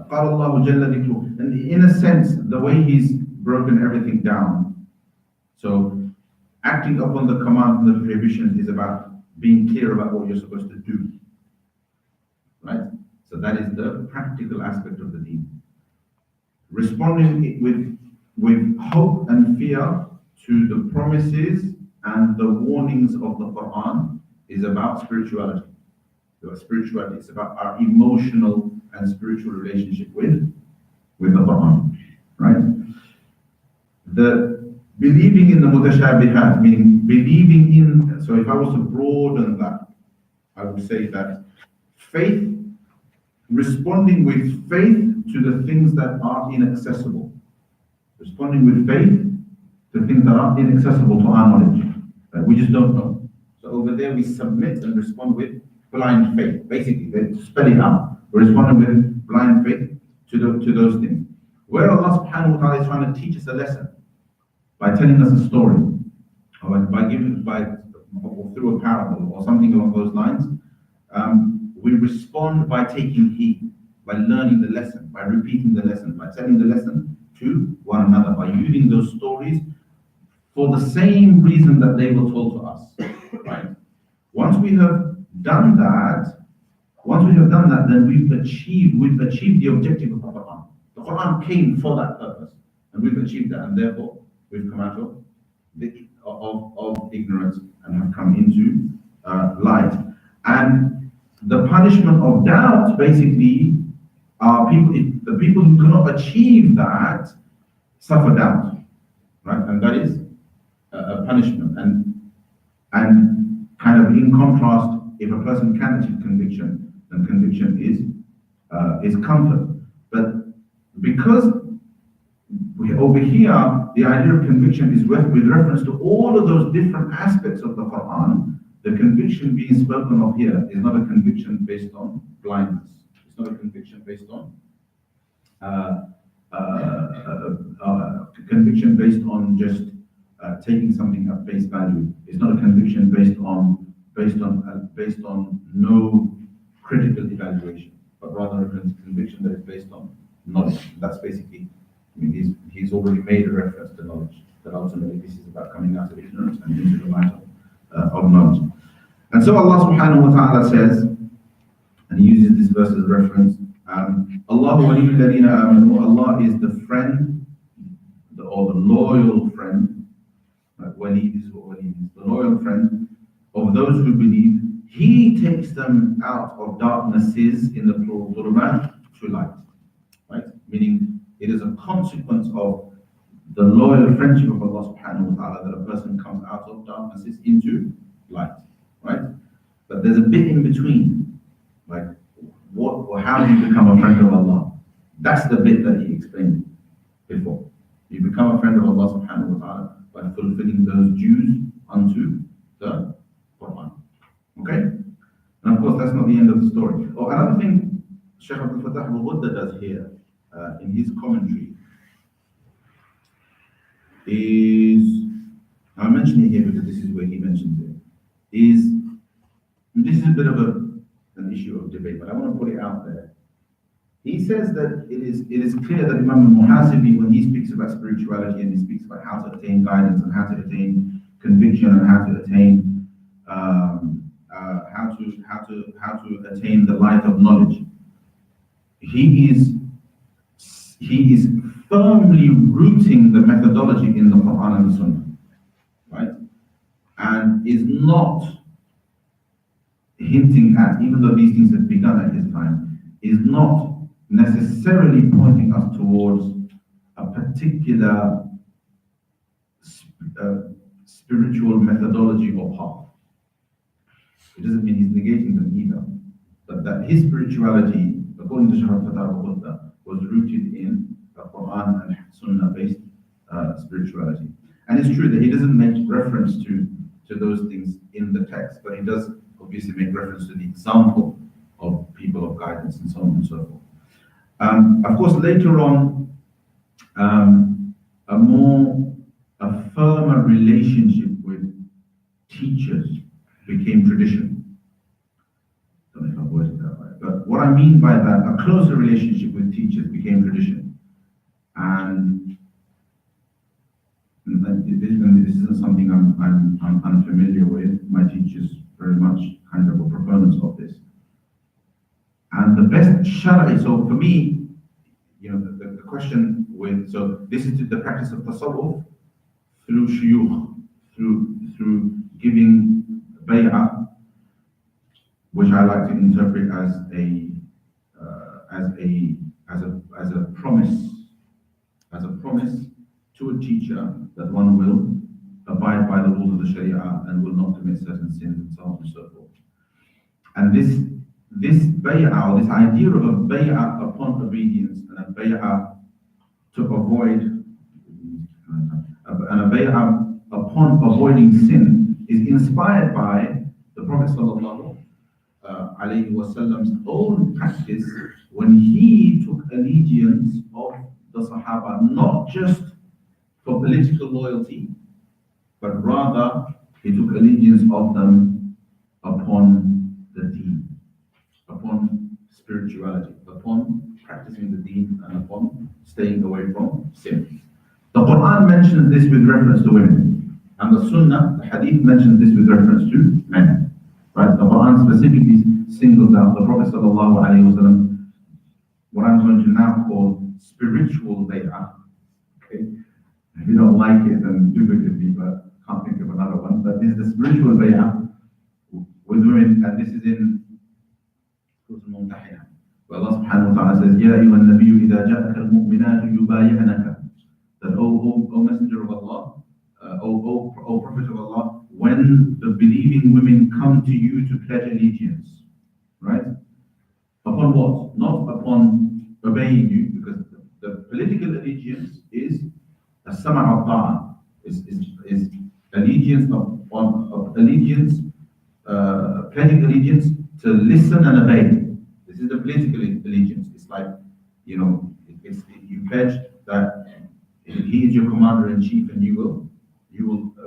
Speaker 1: قال الله جل ذكره. And in a sense, the way he's broken everything down, so acting upon the commands and the prohibitions is about being clear about what you're supposed to do. Right? So that is the practical aspect of the deen. Responding with hope and fear to the promises and the warnings of the Quran is about spirituality. Spirituality is about our emotional and spiritual relationship with the Quran. Right? The believing in the mutashabihat, meaning believing in, so if I was to broaden that, I would say that faith, responding with faith to the things that are inaccessible. Responding with faith to things that are inaccessible to our knowledge. We just don't know. So over there we submit and respond with blind faith. Basically, they spell it out. We're responding with blind faith to those things. Where Allah subhanahu wa ta'ala is trying to teach us a lesson by telling us a story, or or through a parable or something along those lines, we respond by taking heed, by learning the lesson, by repeating the lesson, by telling the lesson to one another, by using those stories for the same reason that they were told to us. Right? Once we have done that, then we've achieved the objective of the Quran. The Quran came for that purpose, and we've achieved that, and therefore we've come out of ignorance and have come into light. And the punishment of doubt basically are the people who cannot achieve that suffer doubt, right? And that is a punishment. And kind of in contrast, if a person can achieve conviction, then conviction is comfort. But because over here, the idea of conviction is with reference to all of those different aspects of the Quran. The conviction being spoken of here is not a conviction based on blindness. It's not a conviction based on conviction based on just taking something at face value. It's not a conviction based on no critical evaluation, but rather a conviction that is based on knowledge. That's basically. I mean, he's already made a reference to knowledge, that ultimately this is about coming out of ignorance and into the light of knowledge. And so Allah subhanahu wa ta'ala says, and he uses this verse as a reference, Allah waliyul ladina amanu, Allah is the friend, or the loyal friend, wali is what wali means, the loyal friend of those who believe. He takes them out of darknesses, in the plural, to light. Right? Meaning, it is a consequence of the loyal friendship of Allah subhanahu wa ta'ala that a person comes out of darknesses into light, right? But there's a bit in between, like what or how do you become a friend of Allah? That's the bit that he explained before. You become a friend of Allah subhanahu wa ta'ala by fulfilling those dues unto the Quran. Okay? And of course, that's not the end of the story. Oh, another thing Shaykh Abdul Fattah al-Ghudda does here in his commentary is, I mention it here because this is where he mentions it, is, this is a bit of an issue of debate, but I want to put it out there. He says that it is clear that Imam al-Muhasibi, when he speaks about spirituality and he speaks about how to attain guidance and how to attain conviction and how to attain how to attain the light of knowledge, he is firmly rooting the methodology in the Quran and the Sunnah, right? And is not hinting at, even though these things have begun at his time, is not necessarily pointing us towards a particular spiritual methodology or path. It doesn't mean he's negating them either, but that his spirituality, according to Shaykh Fatah al-Ghudda, was rooted in the Quran and Sunnah-based spirituality. And it's true that he doesn't make reference to those things in the text, but he does obviously make reference to the example of people of guidance and so on and so forth. Of course, later on, a firmer relationship with teachers became tradition. I don't know if I worded that right, but what I mean by that, a closer relationship with teachers became tradition. And this isn't something I'm unfamiliar with. My teachers very much kind of were proponents of this. And the best shara, so for me, the question with, so this is the practice of tasawwuf through shuyukh, through giving bay'ah, which I like to interpret as a promise to a teacher that one will abide by the rules of the Sharia and will not commit certain sins and so on and so forth. And this bay'ah, or this idea of a bay'ah upon obedience and a bay'ah to avoid, and a bay'ah upon avoiding sin is inspired by the Prophet sallallahu alaihi wasallam's own practice when he took allegiance of the Sahaba, not just for political loyalty, but rather he took allegiance of them upon the deen, upon spirituality, upon practicing the deen, and upon staying away from sin. The Quran mentions this with reference to women, and the Sunnah, the Hadith, mentions this with reference to men. Right? The Quran specifically singles out the Prophet sallallahu alaihi wasallam, what I'm going to now call spiritual bay'ah. Okay, if you don't like it, then do forgive me, but I can't think of another one. But this is the spiritual bay'ah with women, and this is in Surah Al-Mumtahina, where Allah subhanahu wa ta'ala says, Ya ayyuhan nabiyyu idha ja'aka al-mu'minatu yubayi'naka, that O Messenger of Allah, O Prophet of Allah, when the believing women come to you to pledge allegiance, right? Upon what? Not upon obeying you, because the political allegiance is a sama' al-ta'a, is allegiance of allegiance, pledging allegiance to listen and obey. This is the political allegiance. It's like, you pledge that he is your commander in chief, and you will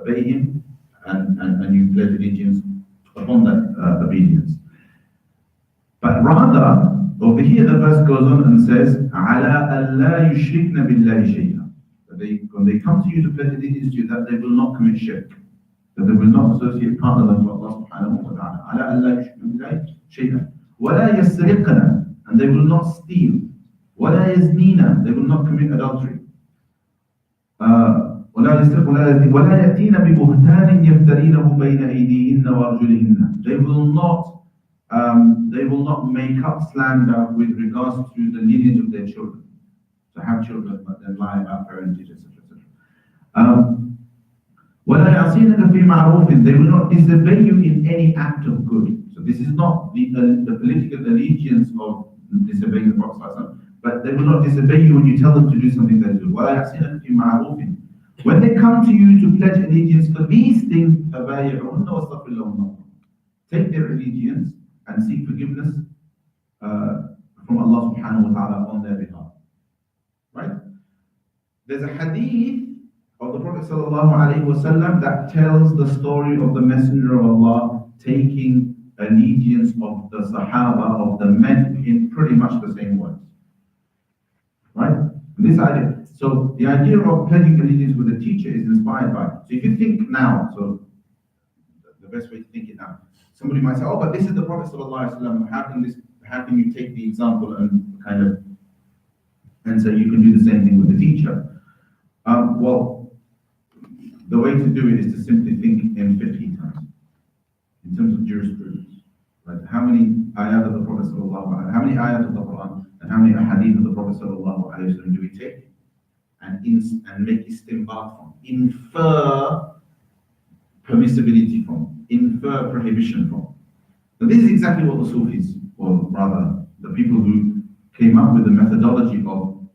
Speaker 1: obey him, and you pledge allegiance upon that obedience. But rather, over here the verse goes on and says, عَلَىٰ أَلَّا يُشْرِكْنَ بِاللَّهِ شَيْئًا. When they come to you to pledge allegiance to you, that they will not commit shirk, that they will not associate partners unto Allah subhanahu wa ta'ala. عَلَىٰ أَلَّا يُشْرِكْنَ بِاللَّهِ شَيْئًا. وَلَا يَسْرِقْنَ, and they will not steal. وَلَا يَزْنِينَ, they will not commit adultery. ولا يأتين ببهتان يفترينه بين أيديهن وأرجلهن. They will not make up slander with regards to the lineage of their children. To have children but then lie about parentage, etc. ولا يعصينك في معروف. They will not disobey you in any act of good. So this is not the political allegiance of disobeying the Prophet, but they will not disobey you when you tell them to do something that is good. ولا يعصينك في معروف. When they come to you to pledge allegiance for these things, take their allegiance and seek forgiveness from Allah subhanahu wa ta'ala on their behalf. Right? There's a hadith of the Prophet sallallahu alaihi wasallam that tells the story of the Messenger of Allah taking allegiance of the Sahaba, of the men, in pretty much the same words. Right? This idea. So the idea of pledging allegiance with a teacher is inspired by. So if you think now, so the best way to think it now, somebody might say, "Oh, but this is the Prophet sallallahu alaihi wasallam. How can you take the example and kind of and say you can do the same thing with the teacher?" Well, the way to do it is to simply think in 50 terms, in terms of jurisprudence. Like how many ayat of the Prophet sallallahu alaihi wasallam, how many ayat of the Quran, and how many ahadith of the Prophet sallallahu alaihi wasallam do we take and make istinbat from, infer permissibility from, infer prohibition from. So this is exactly what the Sufis, or rather the people who came up with the methodology of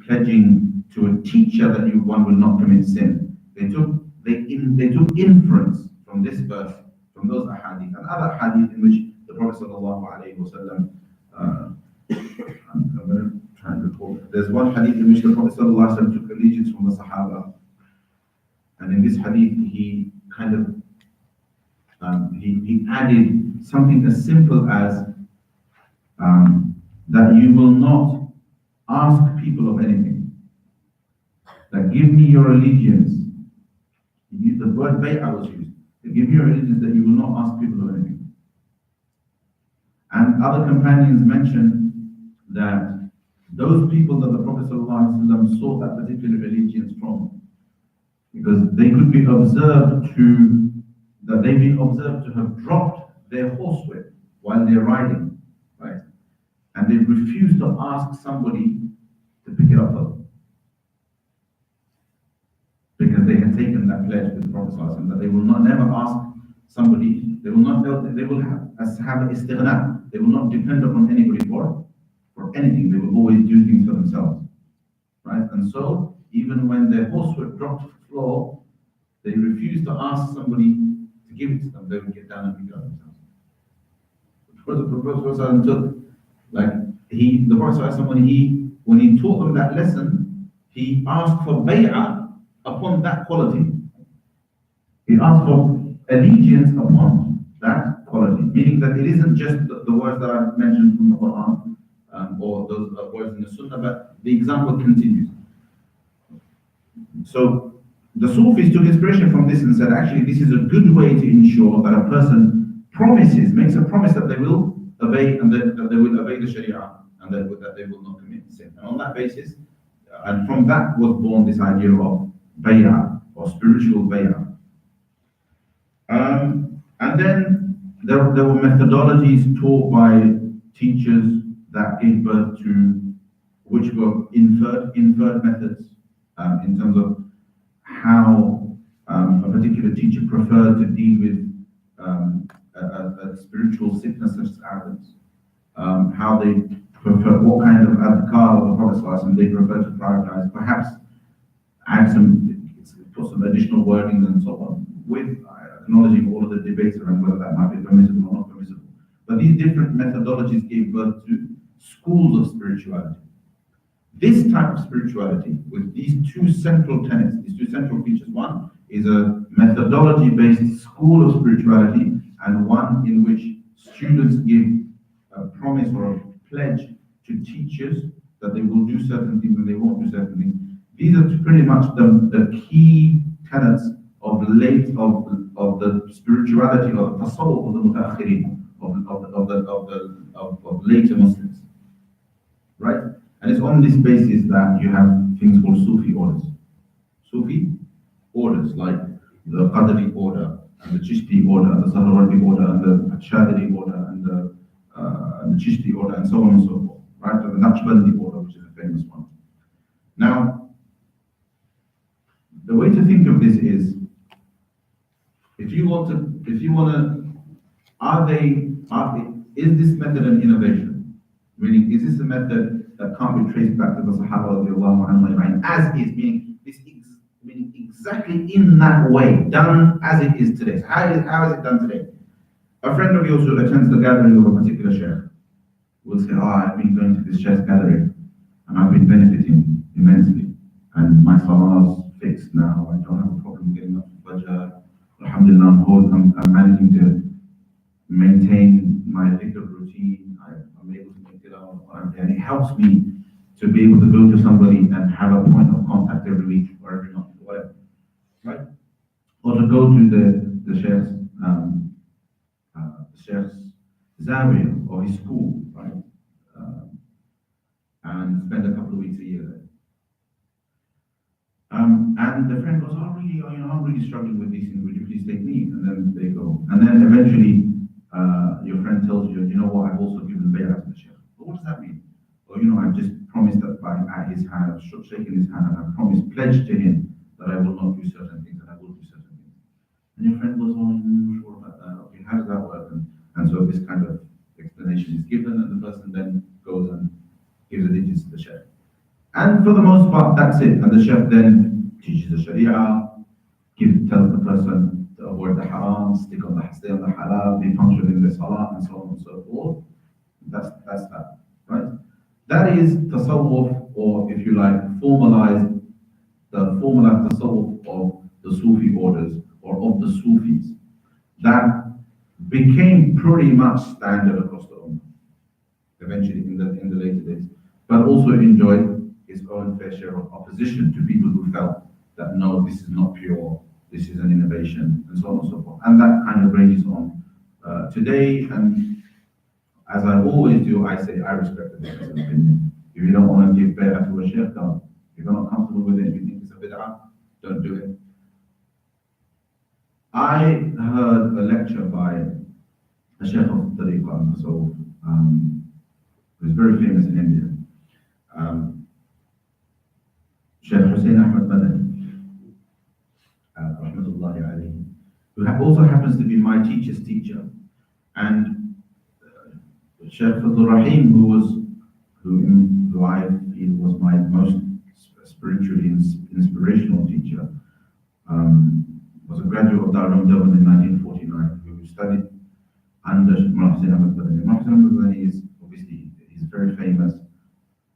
Speaker 1: pledging to a teacher that one will not commit sin. They took inference from this verse, from those ahadith and other hadith in which the Prophet sallallahu alaihi wasallam. I'm going to try and recall. There's one hadith in which the Prophet sallallahu alaihi wasallam took allegiance from the Sahaba, and in this hadith he kind of he added something as simple as that you will not ask people of anything. That give me your allegiance. The word bay'ah was used. To give me your allegiance that you will not ask people of anything. And other companions mentioned that those people that the Prophet ﷺ sought that particular allegiance from, because they could be observed they've been observed to have dropped their horsewhip while they're riding, right? And they refused to ask somebody to pick it up for them. Because they had taken that pledge with the Prophet ﷺ that they will never ask somebody, they will have istighna, they will not depend upon anybody for anything, they will always do things for themselves. Right? And so, even when their horsewhip dropped to the floor, they refused to ask somebody to give it to them, they would get down and pick it up themselves. Because the Prophet took, the Prophet when he taught them that lesson, he asked for bay'ah upon that quality. He asked for allegiance upon that quality, meaning that it isn't just the words that I mentioned from the Quran or those words in the Sunnah, but the example continues. So the Sufis took inspiration from this and said, actually, this is a good way to ensure that a person makes a promise that they will obey and that they will obey the Sharia and that they will not commit sin. And on that basis, and from that was born this idea of bay'ah or spiritual bay'ah. And then there were methodologies taught by teachers that gave birth to, which were inferred methods in terms of how a particular teacher preferred to deal with a spiritual sickness such as arrogance, how they prefer, what kind of adhkar of the Prophet they prefer to prioritize, perhaps put some additional wording and so on, with acknowledging all of the debates around whether that might be permissible or not permissible. But these different methodologies gave birth to schools of spirituality. This type of spirituality, with these two central tenets, these two central features, one is a methodology-based school of spirituality, and one in which students give a promise or a pledge to teachers that they will do certain things and they won't do certain things. These are pretty much the key tenets of the spirituality of the tasawwuf of the mutaakhirin, of later Muslims, right? And it's on this basis that you have things called Sufi orders. Sufi orders like the Qadri order, and the Chishti order, and the Sahrawardi order, and the Shadri order, and the Chishti order, and so on and so forth, right? And the Naqshbandi order, which is a famous one. Now, the way to think of this is, is this method an innovation? Meaning, is this a method that can't be traced back to the Sahaba radiallahu anhum as is, meaning exactly in that way, done as it is today. So how is it done today? A friend of yours who attends the gathering of a particular sheikh will say, "Oh, I've been going to this sheikh's gathering and I've been benefiting immensely. And my salah's fixed now. I don't have a problem getting up for Fajr. Alhamdulillah, I'm managing to maintain my dhikr routine. I'm able to make it out. And it helps me to be able to go to somebody and have a point of contact every week or every month, or whatever, right? Or to go to the sheikh's zawiya or his school, right? And spend a couple of weeks a year there. And the friend goes, "Oh, really? Oh, I'm really struggling with these things. Would you please take me?" And then they go. And then eventually, your friend tells you, "You know what? I've also given bay'ah to the sheikh." Well, what does that mean? Well, I've just promised that at his hand, I've shaken his hand, and I've pledged to him that I will not do certain things, and I will do certain things. And your friend goes, "Oh, I'm not sure about that. Okay, how does that work?" And so this kind of explanation is given, and the person then goes and gives the digits to the sheikh. And for the most part, that's it. And the sheikh then teaches the sharia, tells the person to avoid the haram, stay on the halal, be punctual in the salah, and so on and so forth. That's that, right? That is tasawwuf, or if you like, formalized tasawwuf of the Sufi orders, or of the Sufis. That became pretty much standard across the Ummah, eventually in the later days, but also enjoyed its own fair share of opposition to people who felt that no, this is not pure, this is an innovation, and so on and so forth. And that kind of rages on today. And as I always do, I say I respect the difference of opinion. If you don't want to give bay'ah to a sheikh, don't. If you're not comfortable with it, if you think it's a bid'ah, don't do it. I heard a lecture by a sheikh of Tariqah and Tasawwuf, who's very famous in India. Sheikh Hussein Ahmad Madani, rahmatullahi alayhi, who also happens to be my teacher's teacher, and Sheikh Abdul Rahim, who I feel was my most spiritually inspirational teacher, was a graduate of Darul Dewan in 1949, who studied under Mullah Hussein Ahmad Madani. Mullah Hussein Ahmad Madani is obviously very famous,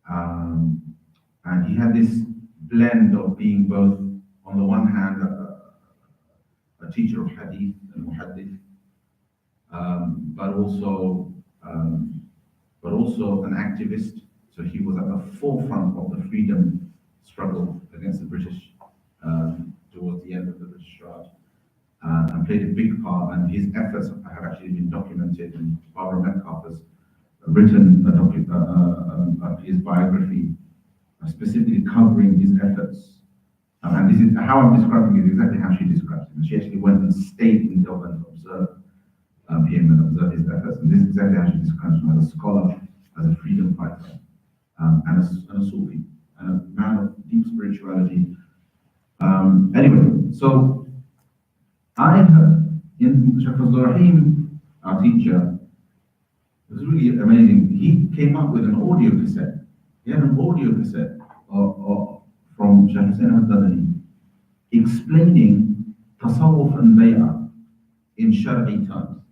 Speaker 1: and he had this blend of being both, on the one hand, a teacher of hadith and muhaddith, but also an activist. So he was at the forefront of the freedom struggle against the British towards the end of the British Raj, and played a big part. And his efforts have actually been documented, and Barbara Metcalf has written his biography, specifically covering his efforts. And this is how I'm describing it, exactly how she describes him. She actually went and stayed in Dublin to observe him and observe his efforts. And this is exactly how she describes him: as a scholar, as a freedom fighter, and a Sufi, and a man of deep spirituality. Anyway, so I heard in Sheikh Abdul Rahim, our teacher, it was really amazing. He came up with an audio cassette. He had an audio cassette from Sheikh Hussein al-Madani explaining tasawwuf and bay'ah in Shar'i terms.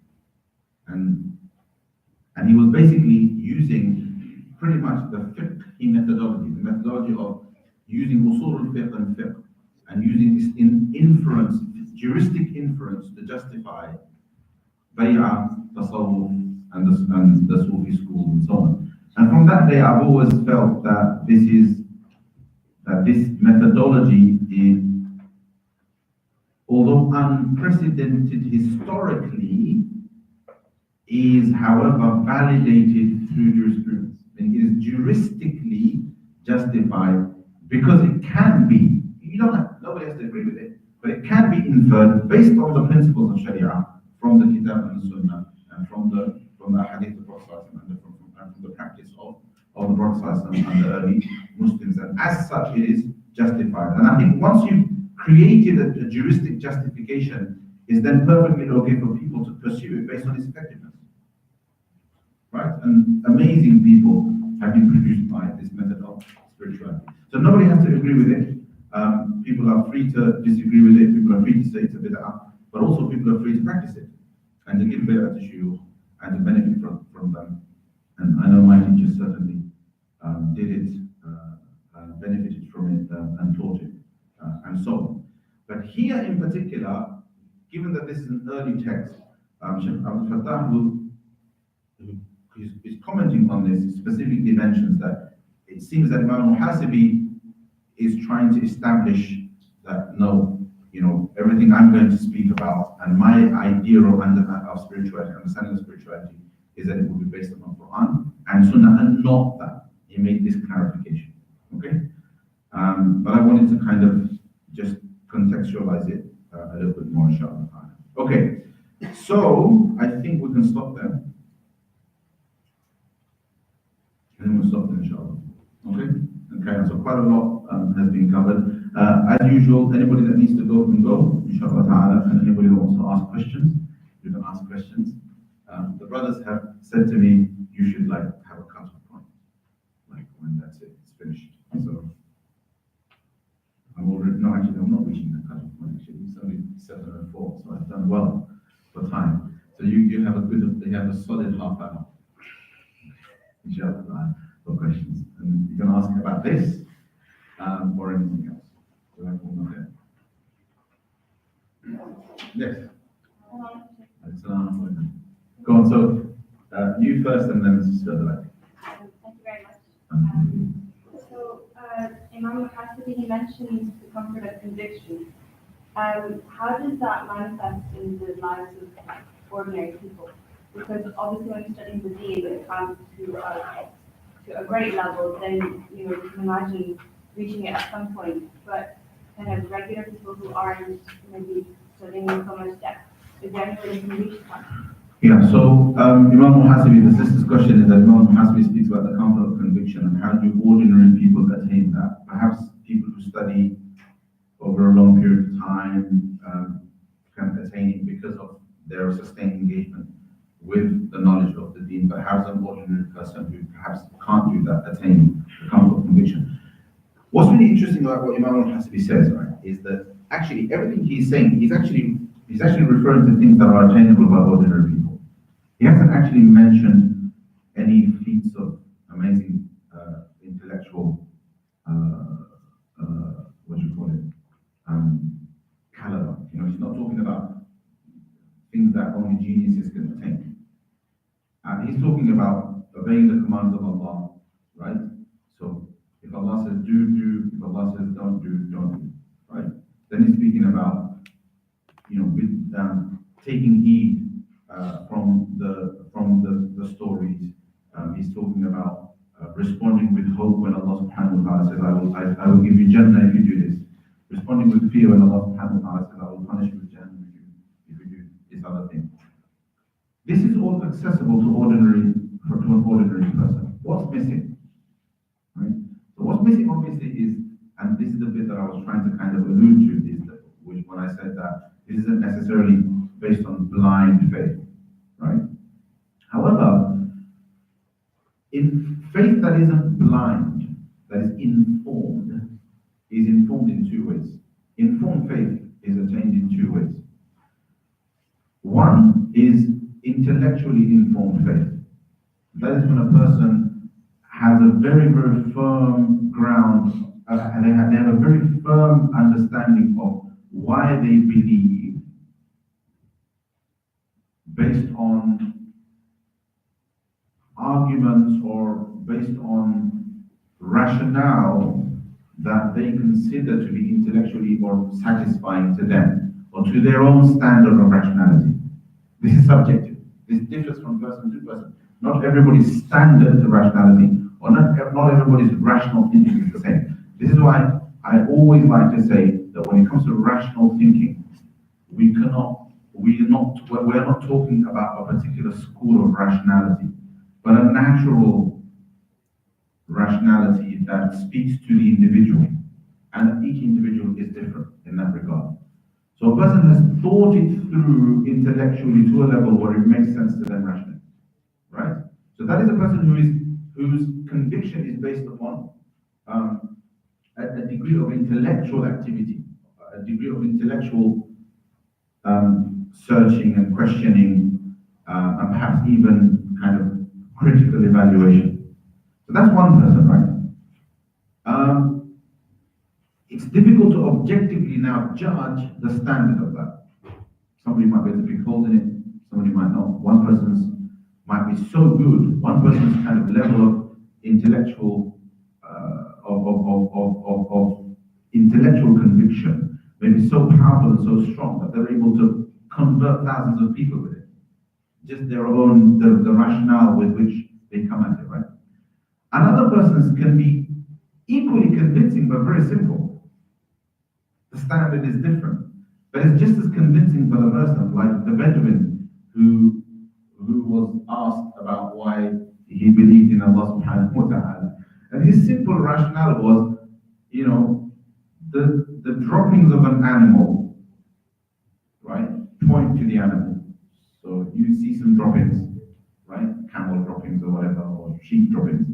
Speaker 1: And he was basically using pretty much the fiqhi methodology, the methodology of using usul al-fiqh and fiqh, and using this inference, juristic inference, to justify bay'ah, tasawwuf, and the Sufi school, and so on. And from that day, I've always felt that this methodology is, although unprecedented historically, is, however, validated through jurisprudence. And it is juristically justified because it can be. Nobody has to agree with it, but it can be inferred based on the principles of Sharia from the Kitab and the Sunnah, and from the Hadith of the Prophet, and from the practice of the Prophet and the early Muslims, and as such it is justified. And I think once you've created a juristic justification, it's then perfectly okay for people to pursue it based on its effectiveness. Right? And amazing people have been produced by this method of spirituality. So nobody has to agree with it. People are free to disagree with it. People are free to say it's a bid'ah, but also people are free to practice it. and to give bay'ah to shuyukh and to benefit from them. And I know my teachers certainly did it, benefited from it, and taught it, and so on. But here in particular, given that this is an early text, Sheikh Abdul Fattah, who is commenting on this, specifically mentions that it seems that Imam al-Hasibi is trying to establish that no, everything I'm going to speak about and my idea of spirituality, understanding of spirituality, is that it will be based on Quran and Sunnah, and not that. He made this clarification. Okay, but I wanted to kind of just contextualize it a little bit more, inshallah. Okay, so I think we can stop there. And then we'll stop there, inshallah. Okay, so quite a lot has been covered. As usual, anybody that needs to go can go, inshallah ta'ala, and anybody that wants to ask questions, you can ask questions. The brothers have said to me, you should have a cut-off point, like when that's it, it's finished. So I'm not reaching the cut-off point, actually. It's only 7:04, so I've done well for time. So you have a solid half hour, inshallah, for questions. And you can ask about this or anything else. Yes. Go on, so you first and then Sister Adelaide.
Speaker 2: Thank you very much. So, Imam al-Hasibi, he mentions the comfort of conviction. How does that manifest in the lives of ordinary people? Because obviously when you're studying the deen, when it comes to a great level, then you can imagine reaching it at some point. But kind of regular people who aren't maybe studying in so much depth, is there any way they can reach that?
Speaker 1: Yeah, so Imam al-Hasibi, the sister's question is that Imam al-Hasibi speaks about the comfort of conviction and how do ordinary people attain that. Perhaps people who study over a long period of time can attain it because of their sustained engagement with the knowledge of the deen, but how does an ordinary person who perhaps can't do that attain the comfort of conviction? What's really interesting about what Imam al-Hasibi says, right, is that actually everything he's saying, he's actually referring to things that are attainable by ordinary people. He hasn't actually mentioned any feats of amazing intellectual, caliber. He's not talking about things that only geniuses can attain. He's talking about obeying the commands of Allah, right? So if Allah says do, if Allah says don't do, right? Then he's speaking about, taking heed from the stories. He's talking about responding with hope when Allah subhanahu wa ta'ala says, I will give you Jannah if you do this. Responding with fear when Allah subhanahu wa ta'ala says, I will punish you with Jannah if you do this other thing. This is all accessible to an ordinary person. What's missing? Right? So what's missing obviously is, and this is the bit that I was trying to kind of allude to, is that when I said that this isn't necessarily based on blind faith, right? However, in faith that isn't blind, that is informed in two ways. Informed faith is attained in two ways. One is intellectually informed faith. That is when a person has a very, very firm ground, and they have a very firm understanding of why they believe based on arguments or based on rationale that they consider to be intellectually or satisfying to them or to their own standard of rationality. This is subjective. This differs from person to person. Not everybody's standard to rationality or not everybody's rational thinking is the same. This is why I always like to say that when it comes to rational thinking, we're not talking about a particular school of rationality, but a natural rationality that speaks to the individual, and each individual is different in that regard. So a person has thought it through intellectually to a level where it makes sense to them rationally, right? So that is a person whose conviction is based upon a degree of intellectual activity, a degree of intellectual searching and questioning and perhaps even kind of critical evaluation. So that's one person, right? It's difficult to objectively now judge the standard of that. Somebody might be able to pick holes in it, somebody might not. One person's might be so good, one person's kind of level of intellectual of intellectual conviction may be so powerful and so strong that they're able to convert thousands of people with it. Just their own the rationale with which they come at it, right? Another person's can be equally convincing but very simple. The standard is different. But it's just as convincing for the person, like the Bedouin who was asked about why he believed in Allah subhanahu wa ta'ala. And his simple rationale was, the droppings of an animal, right, point to the animal. So you see some droppings, right, camel droppings or whatever, or sheep droppings.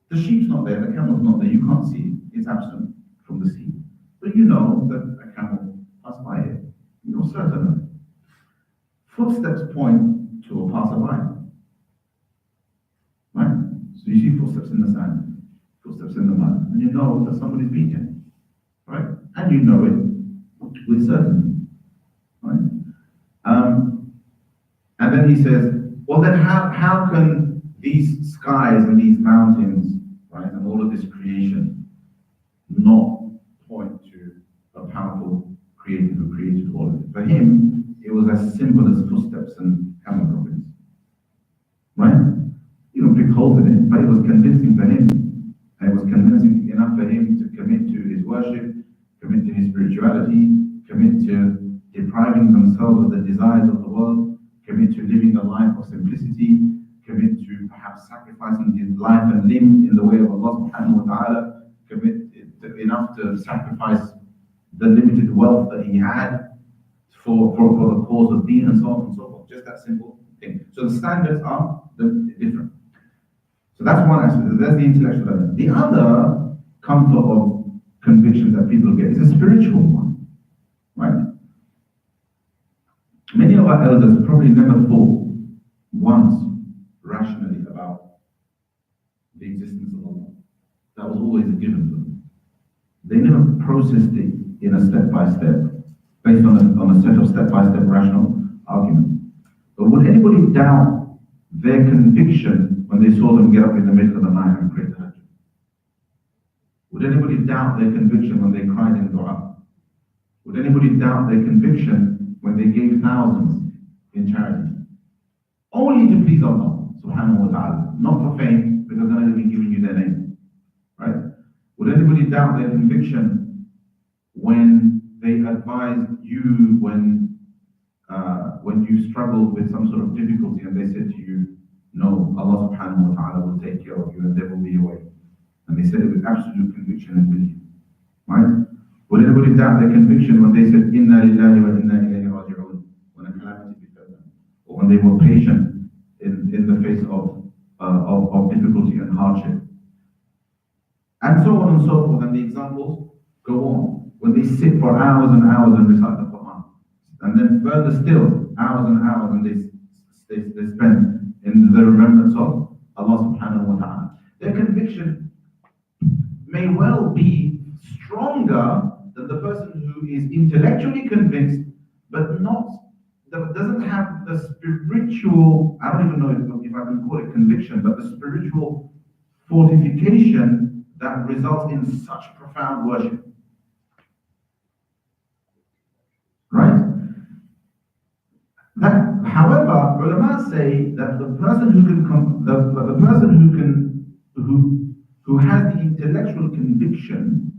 Speaker 1: The sheep's not there, the camel's not there, you can't see it, it's absent from the sea. But you know that a camel passed by it, you're certain of it. Footsteps point to a passerby, right? So you see footsteps in the sand, footsteps in the mud, and you know that somebody's been here, right? And you know it with certainty, right? And then he says, well then how can these skies and these mountains, right, and all of this creation not point to a powerful creator who created all of it? For him, it was as simple as footsteps and camel droppings, right? You don't pick holes in it, but it was convincing for him, and it was convincing enough for him to commit to his worship, commit to his spirituality, commit to depriving themselves of the desires of the world, commit to living a life of simplicity, commit to perhaps sacrificing his life and limb in the way of Allah subhanahu wa ta'ala, commit enough to sacrifice the limited wealth that he had for the cause of deen and so on and so forth. Just that simple thing. So the standards are different. So that's one aspect. That's the intellectual element. The other comfort of conviction that people get is a spiritual one, right? Many of our elders probably never thought once rationally about the existence of Allah. That was always a given to them. They never processed it in a step-by-step, based on a set of step-by-step rational arguments. But would anybody doubt their conviction when they saw them get up in the middle of the night and pray tahajjud? Would anybody doubt their conviction when they cried in dua? Would anybody doubt their conviction when they gave thousands in charity? Only to please Allah subhanahu wa ta'ala, not for fame, because then they'll be giving you their name, right? Would anybody doubt their conviction when they advised you when you struggled with some sort of difficulty and they said to you, no, Allah subhanahu wa ta'ala will take care of you and there will be a way. And they said it with absolute conviction and belief, right? Would anybody doubt their conviction when they said, Inna lillahi wa inna ilayhi raji'un, when a calamity befell them, or when they were patient in the face of difficulty and hardship? And so on and so forth, and the examples go on. When they sit for hours and hours and recite the Quran, and then further still, hours and hours, and they spend in the remembrance of Allah subhanahu wa ta'ala. Their conviction may well be stronger than the person who is intellectually convinced, but that doesn't have the spiritual, I don't even know if I can call it conviction, but the spiritual fortification that results in such profound worship. Right? However, ulama say that the person who has the intellectual conviction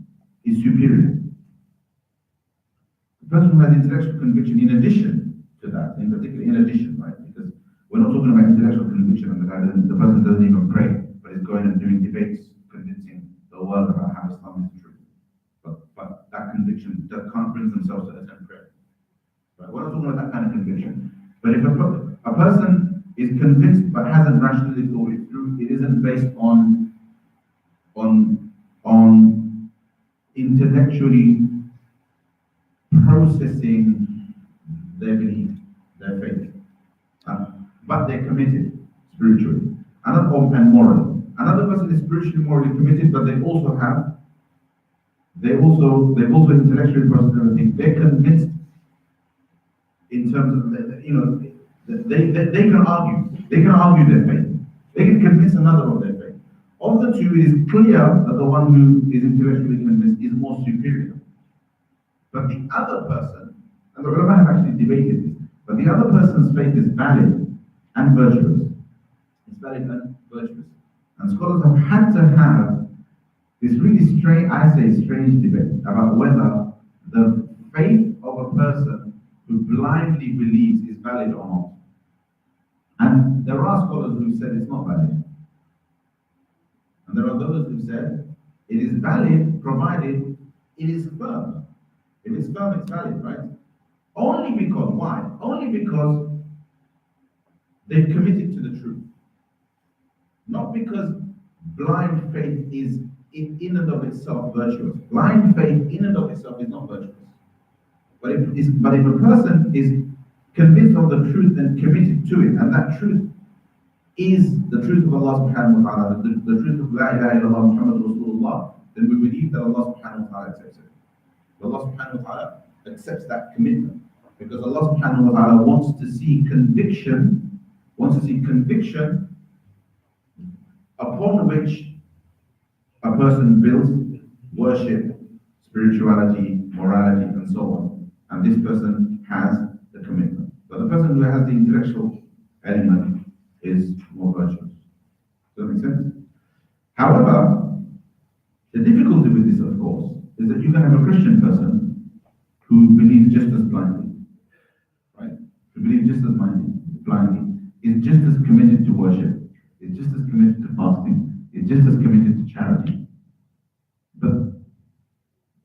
Speaker 1: is superior. The person who has intellectual conviction in addition to that, in particular, in addition, right? Because we're not talking about intellectual conviction and the person doesn't even pray, but is going and doing debates, convincing the world about how Islam is true. But that conviction that can't bring themselves to attend prayer. Right? We're not talking about that kind of conviction. But if a person is convinced but hasn't rationally thought it through, it isn't based on intellectually processing their belief, their faith. but they're committed spiritually. And morally. Another person is spiritually, morally committed, but they've also intellectually processed everything. They're convinced in terms of, they can argue. They can argue their faith. They can convince another of their faith. Of the two, it is clear that the one who is intellectually convinced is more superior. But the other person, and the ulama have actually debated this, but the other person's faith is valid and virtuous. It's valid and virtuous. And scholars have had to have this really strange debate about whether the faith of a person who blindly believes is valid or not. And there are scholars who said it's not valid. And there are those who said it is valid provided it is firm. If it's firm, it's valid, right? Only because, why? Only because they've committed to the truth. Not because blind faith is in and of itself virtuous. Blind faith in and of itself is not virtuous. But if a person is convinced of the truth and committed to it, and that truth is the truth of Allah subhanahu wa ta'ala, the truth of La ilaha illallah Muhammad Rasulullah, then we believe that Allah subhanahu wa ta'ala accepts it. Allah subhanahu wa ta'ala accepts that commitment. Because Allah subhanahu wa ta'ala wants to see conviction upon which a person builds worship, spirituality, morality, and so on. And this person has the commitment. But the person who has the intellectual element is more virtuous. Does that make sense? However, the difficulty with this, of course, is that you can have a Christian person who believes just as blindly, right? Who believes just as blindly, is just as committed to worship, is just as committed to fasting, is just as committed to charity.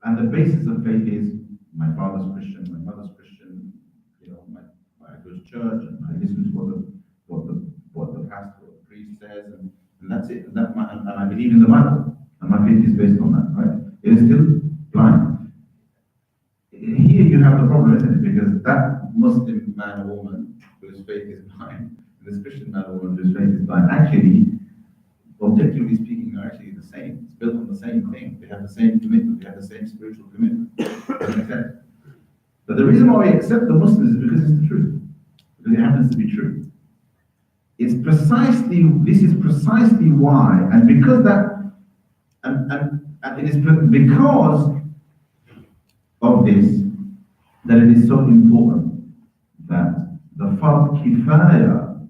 Speaker 1: And the basis of faith is, my father's Christian, my mother's Christian, I go to church and I listen to what the pastor or the priest says, and that's it. And I believe in the Bible, and my faith is based on that, right? It is still blind. Here you have the problem, isn't it? Because that Muslim man or woman whose faith is blind, and this Christian man or woman whose faith is blind, actually, objectively speaking, are actually the same. It's built on the same thing. They have the same commitment. They have the same spiritual commitment. But the reason why we accept the Muslims is because it's the truth. Because it happens to be true. This is precisely why, and because that, and it is because of this that it is so important that the fard kifaya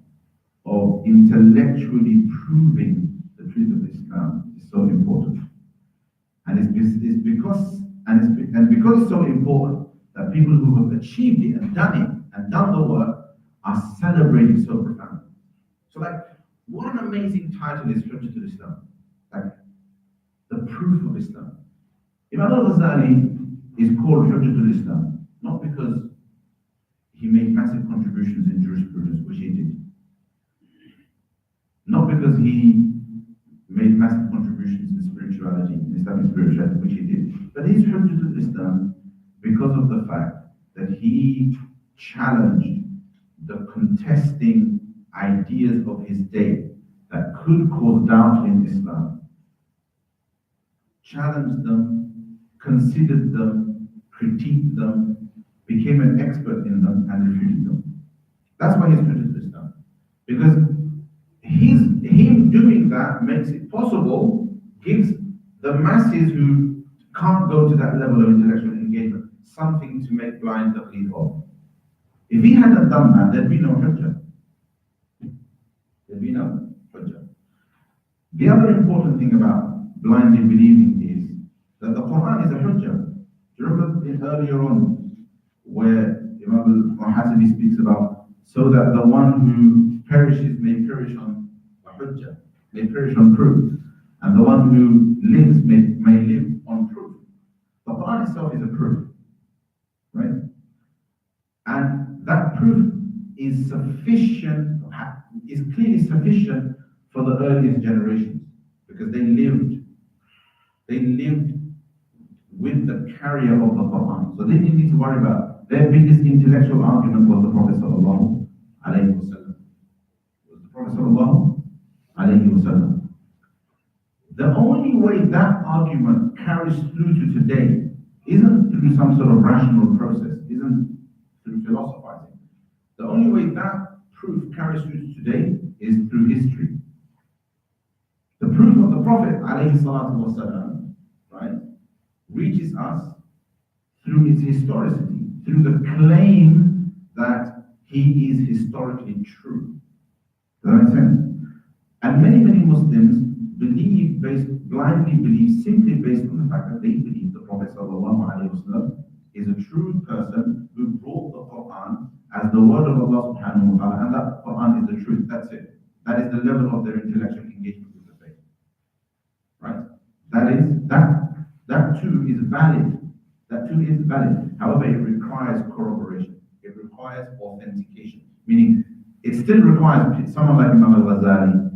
Speaker 1: of intellectually proving the truth of Islam is so important. And it's because it's so important that people who have achieved it and done the work are celebrated so profoundly. So what an amazing title is Hujjatul Islam. The proof of Islam. Imam al-Ghazali is called Hujjatul Islam, not because he made massive contributions in jurisprudence, which he did. Not because he made massive contributions in spirituality, in Islamic spirituality, which he did. But he's Hujjatul Islam because of the fact that he challenged the contesting ideas of his day that could cause doubt in Islam. Challenged them, considered them, critiqued them, became an expert in them, and refuted them. That's why he's Hujjatul Islam. Because him doing that makes it possible, gives the masses who can't go to that level of intellectual engagement something to make blind taqlid of. If he hadn't done that, there'd be no hujjah. There'd be no hujjah. The other important thing about blindly believing is that the Quran is a hujjah. Do you remember earlier on where Imam al-Muhasibi speaks about so that the one who perishes may perish on a hujjah, may perish on proof, and the one who lives may live on proof. The Quran itself is a proof, right? And that proof is sufficient, is clearly sufficient for the earliest generations, because they lived with the carrier of the Quran. So they didn't need to worry about their biggest intellectual argument was the Prophet sallallahu alaihi wasallam. Prophet sallallahu alayhi wasallam. The only way that argument carries through to today isn't through some sort of rational process, isn't through philosophizing. The only way that proof carries through to today is through history. The proof of the Prophet ﷺ, right, reaches us through its historicity, through the claim that he is historically true. Does that make sense? And many Muslims blindly believe simply based on the fact that they believe the Prophet ﷺ is a true person who brought the Quran as the word of Allah subhanahu wa ta'ala, and that Quran is the truth. That's it. That is the level of their intellectual engagement with the faith. Right? That too is valid. That too is valid. However, it requires corroboration. It requires authentication. Meaning, it still requires someone like Imam al-Ghazali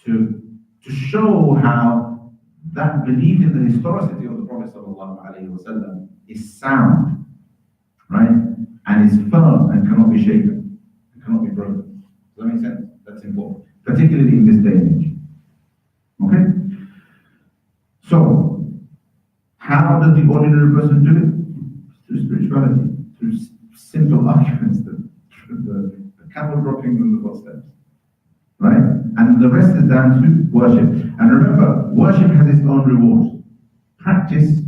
Speaker 1: to show how that belief in the historicity of the Prophet ﷺ is sound, right? And is firm and cannot be shaken, and cannot be broken. Does that make sense? That's important, particularly in this day and age. Okay? So, how does the ordinary person do it? Through spirituality, through simple arguments, the camel dropping in the footsteps. Right? And the rest is down to worship. And remember, worship has its own rewards. Practice,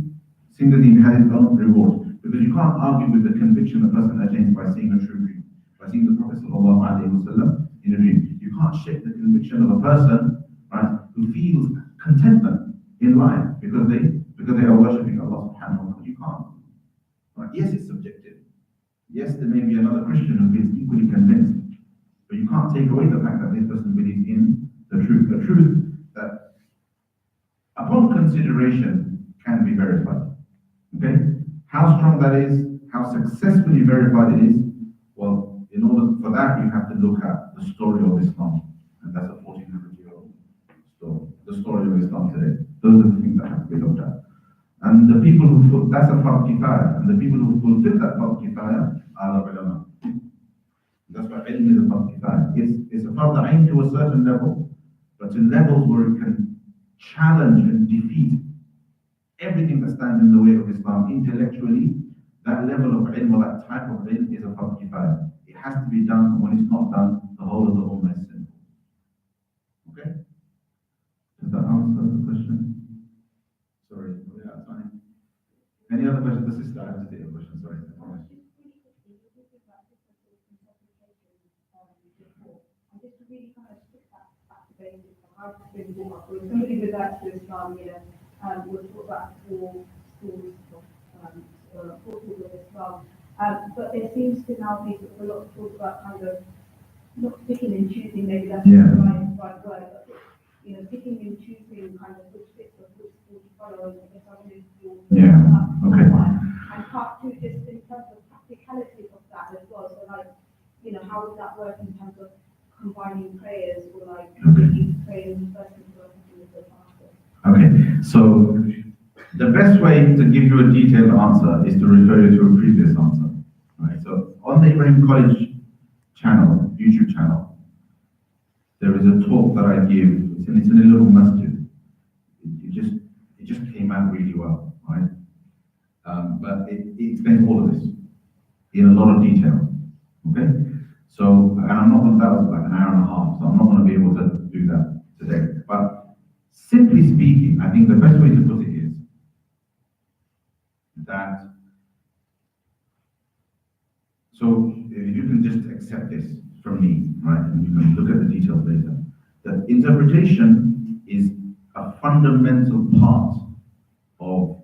Speaker 1: similarly, has its own rewards. Because you can't argue with the conviction a person attains by seeing a true dream. By seeing the Prophet ﷺ in a dream. You can't shake the conviction of a person, right, who feels contentment in life because they are worshipping Allah subhanahu wa ta'ala. You can't. Right? Yes, it's subjective. Yes, there may be another Christian who feels equally convinced. But you can't take away the fact that this person believes in the truth that, upon consideration, can be verified. Okay? How strong that is, how successfully verified it is, well, in order for that, you have to look at the story of Islam. And that's a 1400-year-old story. The story of Islam today. Those are the things that have to be looked at. And the people that's a fard kifaya. And the people who fulfill that fard kifaya are the ulama. That's why ilm is a fard kifaya. It's a fard ayn to a certain level, but to levels where it can challenge and defeat everything that stands in the way of Islam intellectually. That level of ilm or that type of ilm is a fard kifaya. It has to be done. When it's not done, the whole of the ummah is sinful. Okay? Does that answer the question? Sorry, we're out of time. Any other questions? The sister, I have to take a question. Sorry, I promise.
Speaker 2: Really kind of stick that back to basics of how to bring them up. When somebody with that to Islam, we'll talk about four schools of Islam. But there seems to now be a lot of talk about kind of not picking and choosing, maybe that's the right word, but picking and choosing kind of which bits of which school to follow, and I guess I'm going to
Speaker 1: okay.
Speaker 2: And part two, just in terms of practicality of that as well. So how would that work in terms of combining prayers or praying first and after?
Speaker 1: Okay, so the best way to give you a detailed answer is to refer you to a previous answer. Right? So on the Ibrahim College channel, YouTube channel, there is a talk that I give. It's in a little masjid. It just came out really well, right? But it explains all of this in a lot of detail. Okay. So, and that was like an hour and a half, so I'm not going to be able to do that today. But simply speaking, I think the best way to put it is that, so if you can just accept this from me, right, and you can look at the details later, that interpretation is a fundamental part of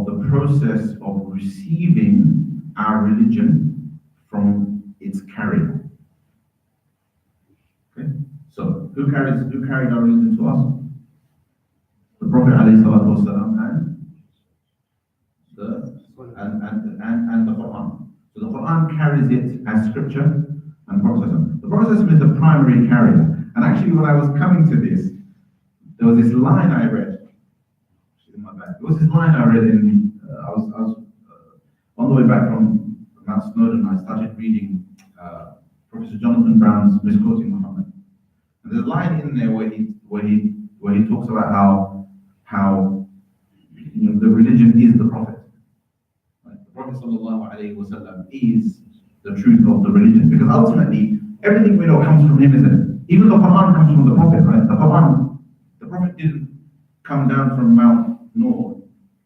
Speaker 1: the process of receiving our religion from its carrier. Okay? So who carried our religion to us? The Prophet ﷺ and the Quran. So the Quran carries it as scripture and Prophet. The Prophet is the primary carrier. And actually when I was coming to this, there was this line I read. There was this line I read I was on the way back from about Snowden, I started reading Professor Jonathan Brown's Misquoting Muhammad. And there's a line in there where he talks about how the religion is the Prophet. Right? The Prophet ﷺ is the truth of the religion, because ultimately everything we know comes from him, isn't it? Even the Quran comes from the Prophet, right? The Prophet didn't come down from Mount Nur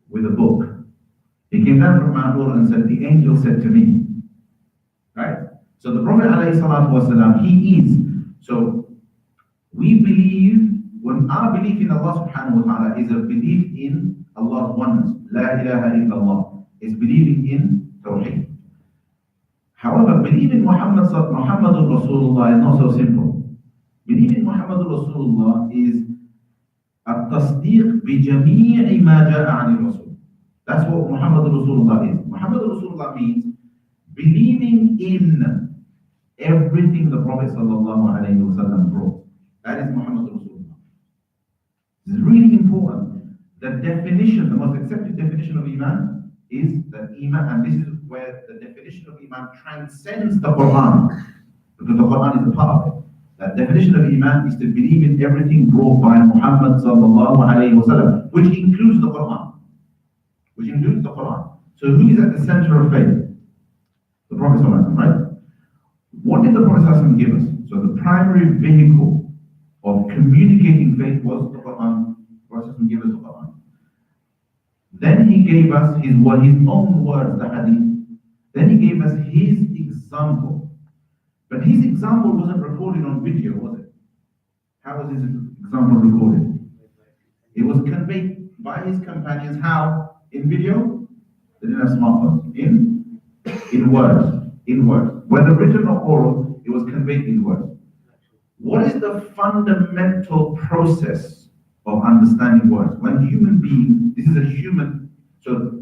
Speaker 1: with a book. He came down from Mount Nur and said, the angel said to me, right? So the Prophet ﷺ, he is. So we believe, when our belief in Allah subhanahu wa ta'ala is a belief in Allah's oneness, La ilaha illallah, is believing in Tawheed. However, believing Muhammadur Rasulullah is not so simple. Believing Muhammadur Rasulullah is التصديق بجميع ما جاء عن الرسول. That's what Muhammadur Rasulullah is. Muhammadur Rasulullah means believing in everything the Prophet sallallahu alaihi wasallam brought. That is Muhammadur Rasulullah. This is really important. The definition, the most accepted definition of Iman is that Iman, and this is where the definition of Iman transcends the Quran, because the Quran is a part of it. That definition of Iman is to believe in everything brought by Muhammad sallallahu alayhi wa sallam, which includes the Quran. Which includes the Quran. So who is at the center of faith? The Prophet sallallahu alayhi wa sallam, right? What did the Prophet sallallahu alayhi wa sallam give us? So the primary vehicle of communicating faith was the Quran. The Prophet sallallahu alayhi wa sallam gave us the Quran. Then he gave us his own words, the hadith. Then he gave us his example. But his example wasn't recorded on video, was it? How was his example recorded? It was conveyed by his companions. How? In video? They didn't have smartphones. In words. In words. Whether written or oral, it was conveyed in words. What is the fundamental process of understanding words? When human beings, this is a human, so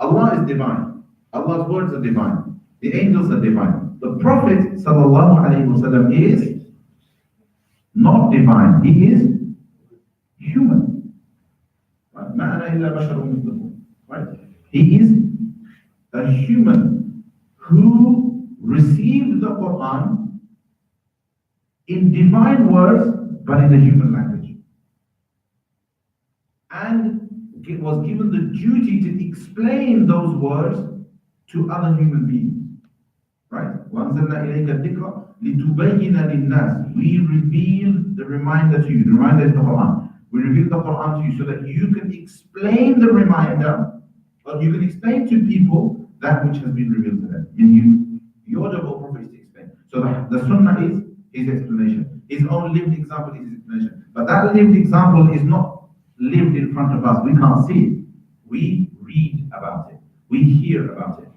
Speaker 1: Allah is divine. Allah's words are divine. The angels are divine. The Prophet ﷺ is not divine. He is human. Right? He is a human who received the Quran in divine words, but in a human language. And was given the duty to explain those words to other human beings. Right? وَأَنزَلْنَا إِلَيْكَ الذِّكْرَ لِتُبَيِّنَ لِلنَّاسِ. We revealed the reminder to you. The reminder is the Quran. We revealed the Quran to you so that you can explain the reminder, or you can explain to people that which has been revealed to them. And your job of Prophet is to explain. So the Sunnah is his explanation. His own lived example is his explanation. But that lived example is not lived in front of us. We can't see it. We read about it. We hear about it.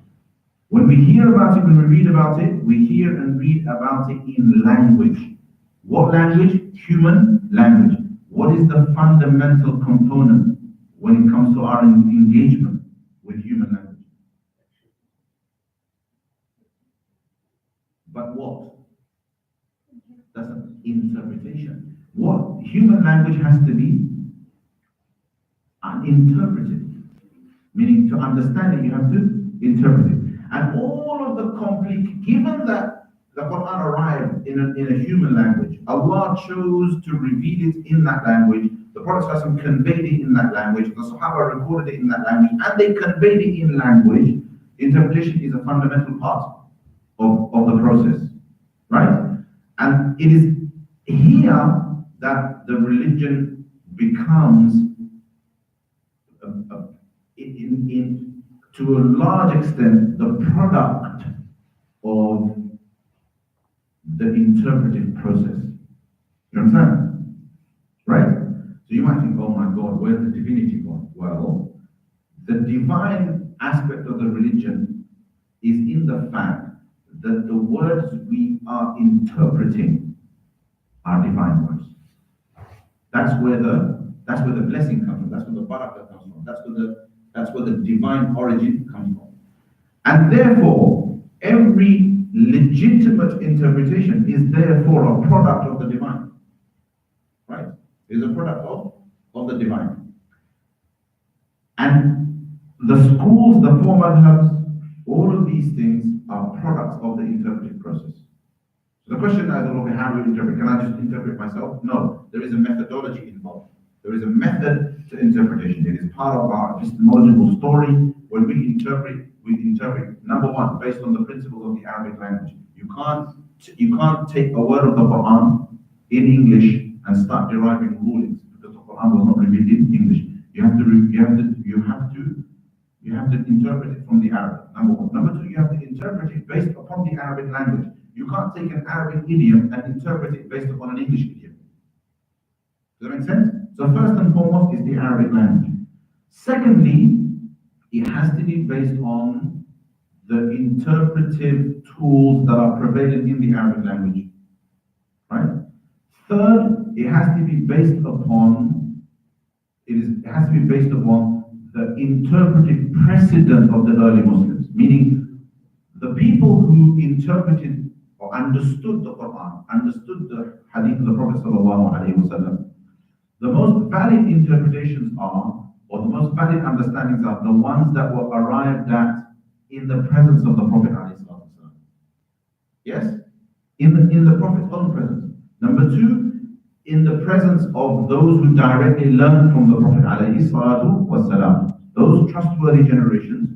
Speaker 1: When we hear about it, when we read about it, we hear and read about it in language. What language? Human language. What is the fundamental component when it comes to our engagement with human language? But what? That's an interpretation. What? Human language has to be interpreted. Meaning to understand it, you have to interpret it. And all of the given that the Quran arrived in a human language, Allah chose to reveal it in that language. The Prophet ﷺ conveyed it in that language. The Sahaba recorded it in that language, and they conveyed it in language. Interpretation is a fundamental part of the process, right? And it is here that the religion becomes, to a large extent, the product of the interpretive process. You understand? Right? So you might think, oh my God, where's the divinity gone? Well, the divine aspect of the religion is in the fact that the words we are interpreting are divine words. That's where the blessing comes from. That's where the barakah comes from. That's where the divine origin comes from. And therefore, every legitimate interpretation is therefore a product of the divine. Right? It is a product of the divine. And The schools, the four madhabs, all of these things are products of the interpretive process. So the question is, okay, how do we interpret? Can I just interpret myself? No, there is a methodology involved. There is a method to interpretation. It is part of our epistemological story. When we interpret, number one, based on the principles of the Arabic language. You can't take a word of the Quran in English and start deriving rulings, because the Quran was not revealed in English. You have to interpret it from the Arabic, number one. Number two, you have to interpret it based upon the Arabic language. You can't take an Arabic idiom and interpret it based upon an English idiom. Does that make sense? So first and foremost is the Arabic language. Secondly, it has to be based on the interpretive tools that are prevalent in the Arabic language. Right? Third, it has to be based upon the interpretive precedent of the early Muslims, meaning the people who interpreted or understood the Quran, understood the hadith of the Prophet ﷺ. The most valid interpretations are, or the most valid understandings are, the ones that were arrived at in the presence of the Prophet ﷺ. Yes? In the Prophet's own presence. Number two, in the presence of those who directly learned from the Prophet ﷺ, those trustworthy generations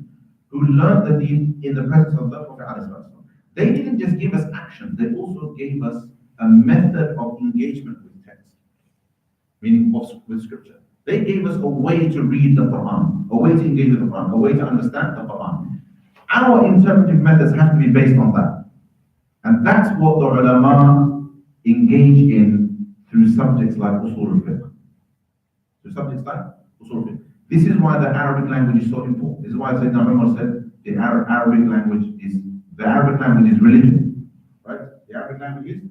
Speaker 1: who learned the deen in the presence of the Prophet ﷺ. They didn't just give us actions, they also gave us a method of engagement with text, meaning with scripture. They gave us a way to read the Quran, a way to engage with the Quran, a way to understand the Quran. Our interpretive methods have to be based on that. And that's what the ulama engage in through subjects like usul al-fiqh. This is why the Arabic language is so important. This is why Sayyidina Umar said the Arabic language is religion. Right? The Arabic language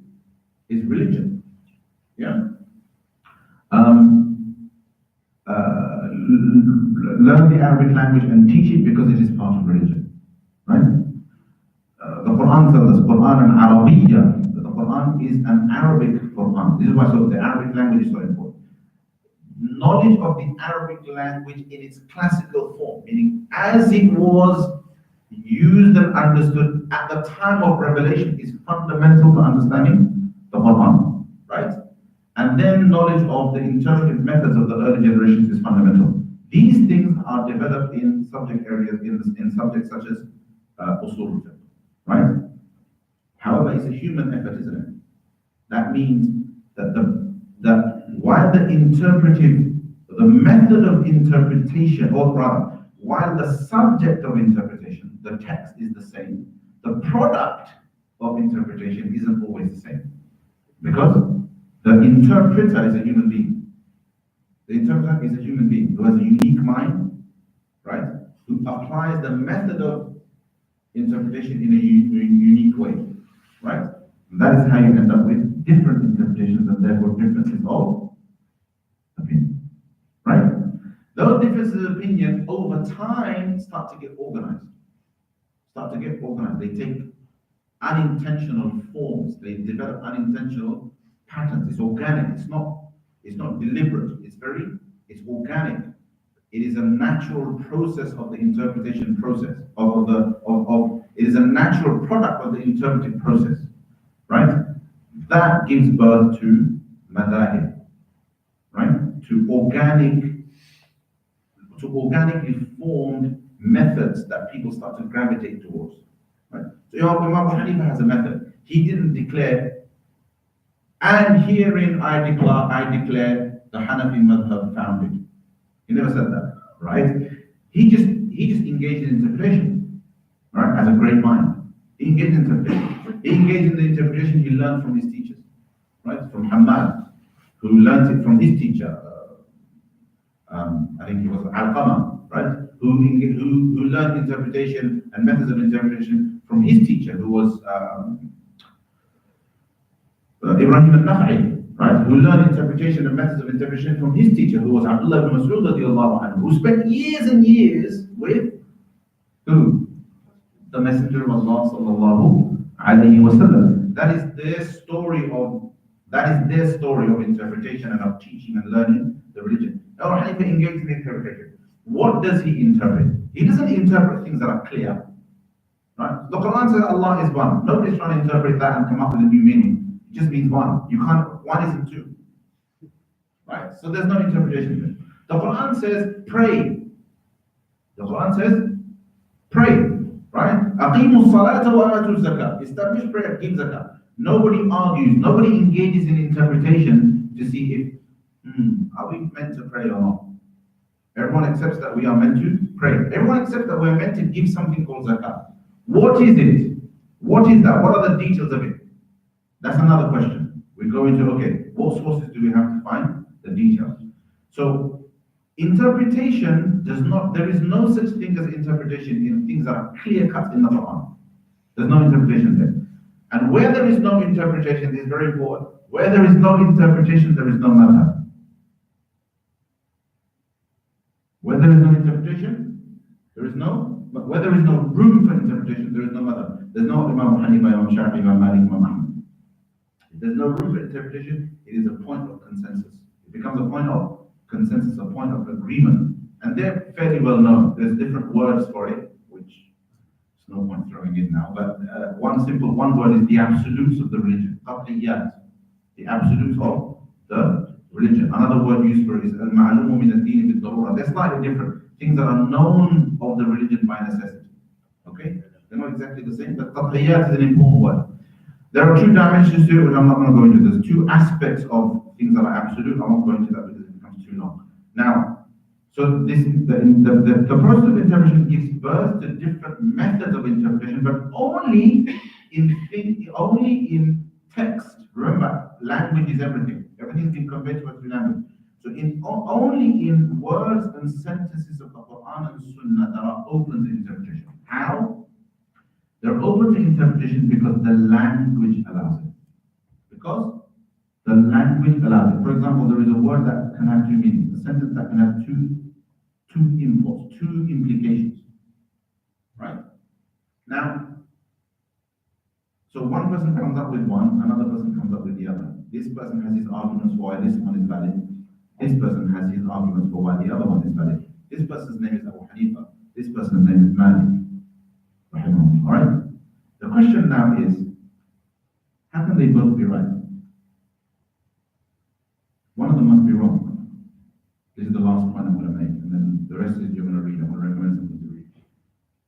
Speaker 1: is religion. Yeah. Learn the Arabic language and teach it because it is part of religion. Right? The Quran tells us, Quran and Arabiya, the Quran is an Arabic Quran. This is why the Arabic language is so important. Knowledge of the Arabic language in its classical form, meaning as it was used and understood at the time of revelation, is fundamental to understanding the Quran, right? And then knowledge of the interpretive methods of the early generations is fundamental. These things are developed in subject areas, in subjects such as usul al-fiqh, right? However, it's a human effort, isn't it? That means that while the method of interpretation, or rather, while the subject of interpretation, the text is the same, the product of interpretation isn't always the same. Because the interpreter is a human being. The interpreter is a human being who has a unique mind, right? Who applies the method of interpretation in a unique way, right? And that is how you end up with different interpretations and therefore differences of opinion, right? Those differences of opinion over time start to get organized. They take unintentional forms. They develop unintentional patterns. It's organic. It's not deliberate. It's organic. It is a natural process of the interpretation process. It is a natural product of the interpretive process, right? That gives birth to madahib, right? To organically formed methods that people start to gravitate towards, right? So Imam Abu Hanifa has a method. He didn't declare, and herein I declare the Hanafi madhab founded. He never said that, right? He just engaged in interpretation, right? As a great mind. He engaged in interpretation. He engaged in the interpretation he learned from his teachers, right? From Hammad, who learned it from his teacher. I think he was Halaqah, right? Who learned interpretation and methods of interpretation from his teacher, who was Ibrahim al-Nakhai, right? Who learned interpretation and methods of interpretation from his teacher, who was Abdullah ibn Mas'ud radiallahu anhu, who spent years and years with who? The Messenger of Allah sallallahu alayhi wa sallam. That is their story of interpretation and of teaching and learning the religion. Abu Hanifa engaged in interpretation. What does he interpret? He doesn't interpret things that are clear. Right? The Quran says Allah is one. Nobody's trying to interpret that and come up with a new meaning. It just means one. You can't, one isn't two. Right? So there's no interpretation there. The Quran says pray. The Quran says pray. Right? أقيموا الصلاة وآتوا الزكاة. Establish prayer, give zakah. Nobody argues, nobody engages in interpretation to see if, are we meant to pray or not? Everyone accepts that we are meant to pray. Everyone accepts that we are meant to give something called zakah. What is it? What is that? What are the details of it? That's another question. We go into, okay, what sources do we have to find the details? So, interpretation does not, there is no such thing as interpretation in things that are clear cut in the Quran. There's no interpretation there. And where there is no interpretation, this is very important. Where there is no interpretation, there is no madhab. Where there is no interpretation, there is no, but where there is no room for interpretation, there is no madhab. There's no Imam Hanifa, Imam Shafi, Imam Malik, Imam Ahmad. If there's no room for interpretation, it is a point of consensus. It becomes a point of consensus, a point of agreement. And they're fairly well known. There's different words for it, which there's no point throwing in now, but one word is the absolutes of the religion. Qat'iyat, the absolutes of the religion. Another word used for it is al-ma'lumu min ad-din bil-darura. They're slightly different. Things that are known of the religion by necessity. Okay? They're not exactly the same, but qat'iyat is an important word. There are two dimensions to it, which I'm not going to go into. There's two aspects of things that are absolute. I won't go into that because it becomes too long. Now, so this the process of interpretation gives birth to different methods of interpretation, but only in text. Remember, language is everything. Everything's been conveyed to us through language. So only in words and sentences of the Quran and Sunnah that are open to interpretation. How? They're open to interpretation because the language allows it. Because the language allows it. For example, there is a word that can have two meanings. A sentence that can have two imports, two implications. Right? Now, so one person comes up with one, another person comes up with the other. This person has his arguments for why this one is valid. This person has his arguments for why the other one is valid. This person's name is Abu Hanifa. This person's name is Malik. All right? The question now is, how can they both be right? One of them must be wrong. This is the last point I'm going to make, and then the rest is you're going to read. I'm going to recommend something to read.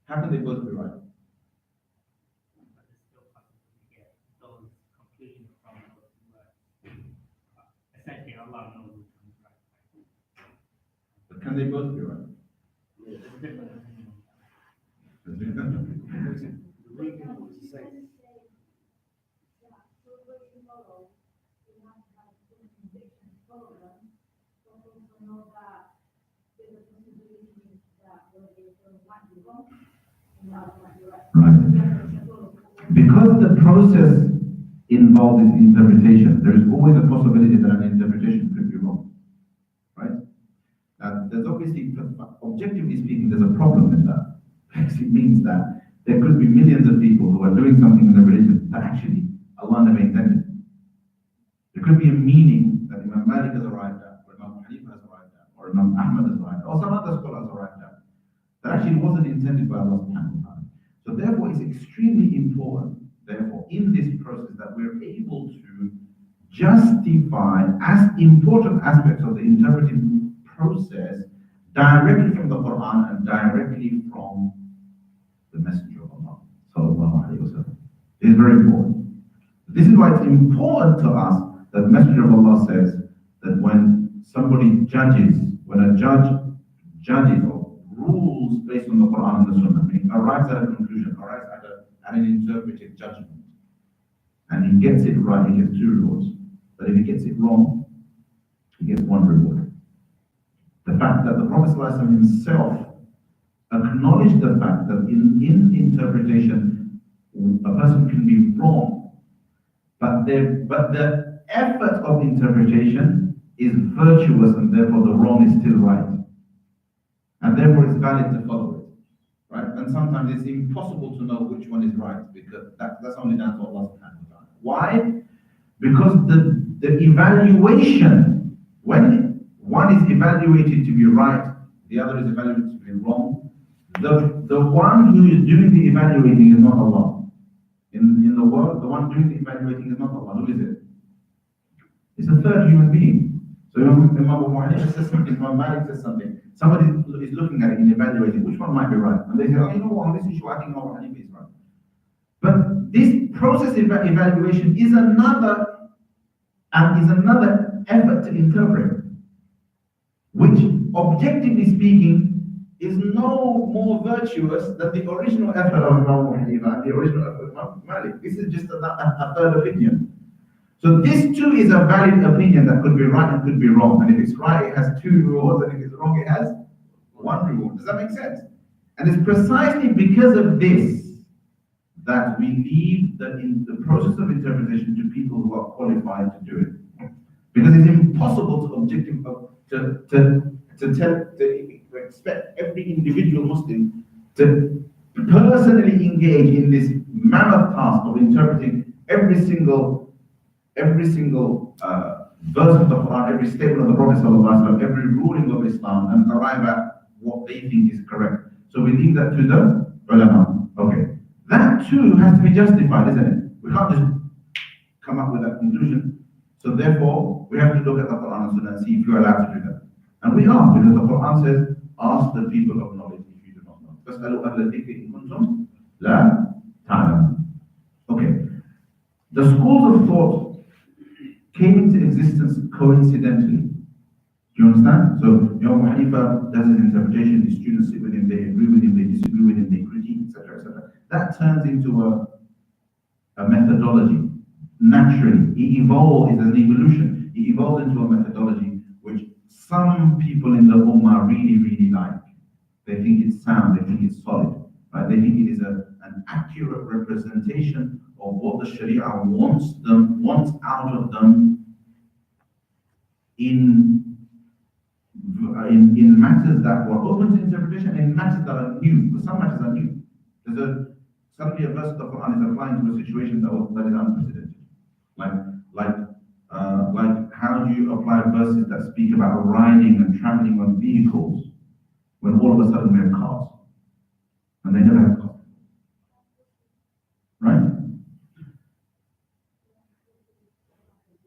Speaker 1: How can they both be right?
Speaker 3: Essentially, Allah knows which one is right.
Speaker 1: But can they both be right?
Speaker 3: There's a difference.
Speaker 1: Because the process involved is interpretation, there is always a possibility that an interpretation could be wrong. Right? Now, there's obviously, objectively speaking, there's a problem with that. Because it means that there could be millions of people who are doing something in the religion that actually Allah never intended. There could be a meaning that Imam Malik has arrived at, or Imam Hanifa has arrived at, or Imam Ahmad has arrived at, or some other scholars have arrived at, that actually wasn't intended by Allah subhanahu wa ta'ala. So therefore, it's extremely important, therefore, in this process that we're able to justify as important aspects of the interpretive process directly from the Quran and directly from the Messenger of Allah sallallahu alaihi wasallam. It is very important. This is why it's important to us that the Messenger of Allah says that when somebody judges, when a judge judges or rules based on the Quran and the Sunnah, meaning arrives at a conclusion, arrives at an interpretive judgment, and he gets it right, he gets two rewards. But if he gets it wrong, he gets one reward. The fact that the Prophet ﷺ himself acknowledged the fact that in interpretation, a person can be wrong, but the effort of interpretation is virtuous, and therefore the wrong is still right. And therefore it's valid to follow it. Right? And sometimes it's impossible to know which one is right, because that's only down to Allah subhanahu wa ta'ala. Why? Because the evaluation, when one is evaluated to be right, the other is evaluated to be wrong. The one who is doing the evaluating is not Allah. In the world, the one doing the evaluating is not Allah. Who is it? It's a third human being. So Imam Abu Hanifa says something, Imam Malik says something. Somebody is looking at it and evaluating which one might be right. And they say, oh, you know what, on this issue, I think Abu Hanifa is right. But this process evaluation is another effort to interpret, which, objectively speaking, is no more virtuous than the original effort of Imam Hanifa, the original effort of Imam Malik. This is just a third opinion. So this too is a valid opinion that could be right and could be wrong. And if it's right, it has 2 rewards, and if it's wrong, it has 1 reward. Does that make sense? And it's precisely because of this that we leave the process of interpretation to people who are qualified to do it. Because it's impossible to expect every individual Muslim to personally engage in this mammoth task of interpreting every single verse of the Quran, every statement of the Prophet ﷺ, every ruling of Islam, and arrive at what they think is correct. So we leave that to the ulama. Okay. That too has to be justified, isn't it? We can't just come up with that conclusion. So therefore, we have to look at the Quran and Sunnah and see if you're allowed to do that. And we are, because the Quran says, ask the people of knowledge if you do not know. فَاسْأَلُوا أَهْلَ الذِّكْرِ إِن كُنتُمْ لَا تَعْلَمُونَ. Okay. The schools of thought came into existence coincidentally. Do you understand? So Imam Hanifa does his interpretation, his students sit with him, they agree with him, they disagree with him, they critique, etc., etc. That turns into a methodology. Naturally, it evolves, it's an evolution. It evolves into a methodology which some people in the Ummah really, really like. They think it's sound, they think it's solid. Right? They think it is an accurate representation of what the Sharia wants out of them in matters that were open to interpretation and in matters that are new. Because some matters are new. Suddenly a verse of the Quran is applying to a situation that is unprecedented. Like how do you apply verses that speak about riding and traveling on vehicles when all of a sudden we have cars and they never have cars, right?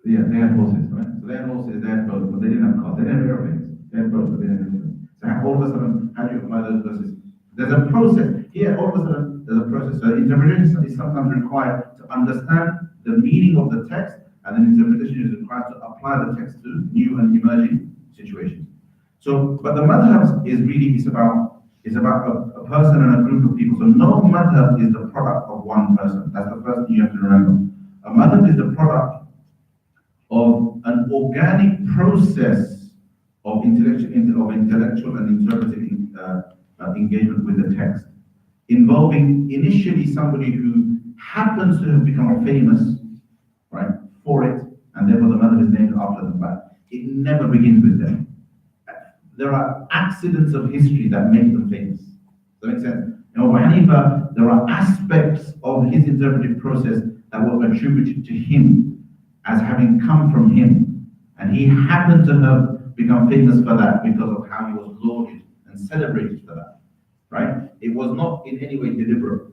Speaker 1: Yeah, they had horses, right? So they had horses, they had boats, but they didn't have cars. They didn't have airplanes. They had boats, but they didn't have airplanes. So all of a sudden, how do you apply those verses? There's a process. Here, all of a sudden, there's a process. So interpretation is sometimes required to understand the meaning of the text, and then interpretation is required to apply the text to new and emerging situations. So, but the madhab is about a person and a group of people. So no madhab is the product of one person. That's the first thing you have to remember. A madhab is the product of an organic process of intellectual and interpretive engagement with the text, involving initially somebody who happens to have become famous, right, for it, and therefore the madhab is named after them, but it never begins with them. There are accidents of history that make them famous. Does that make sense? Now, Hanifa, there are aspects of his interpretive process that were attributed to him as having come from him, and he happened to have become famous for that because of how he was lauded and celebrated for that, right? It was not in any way deliberate.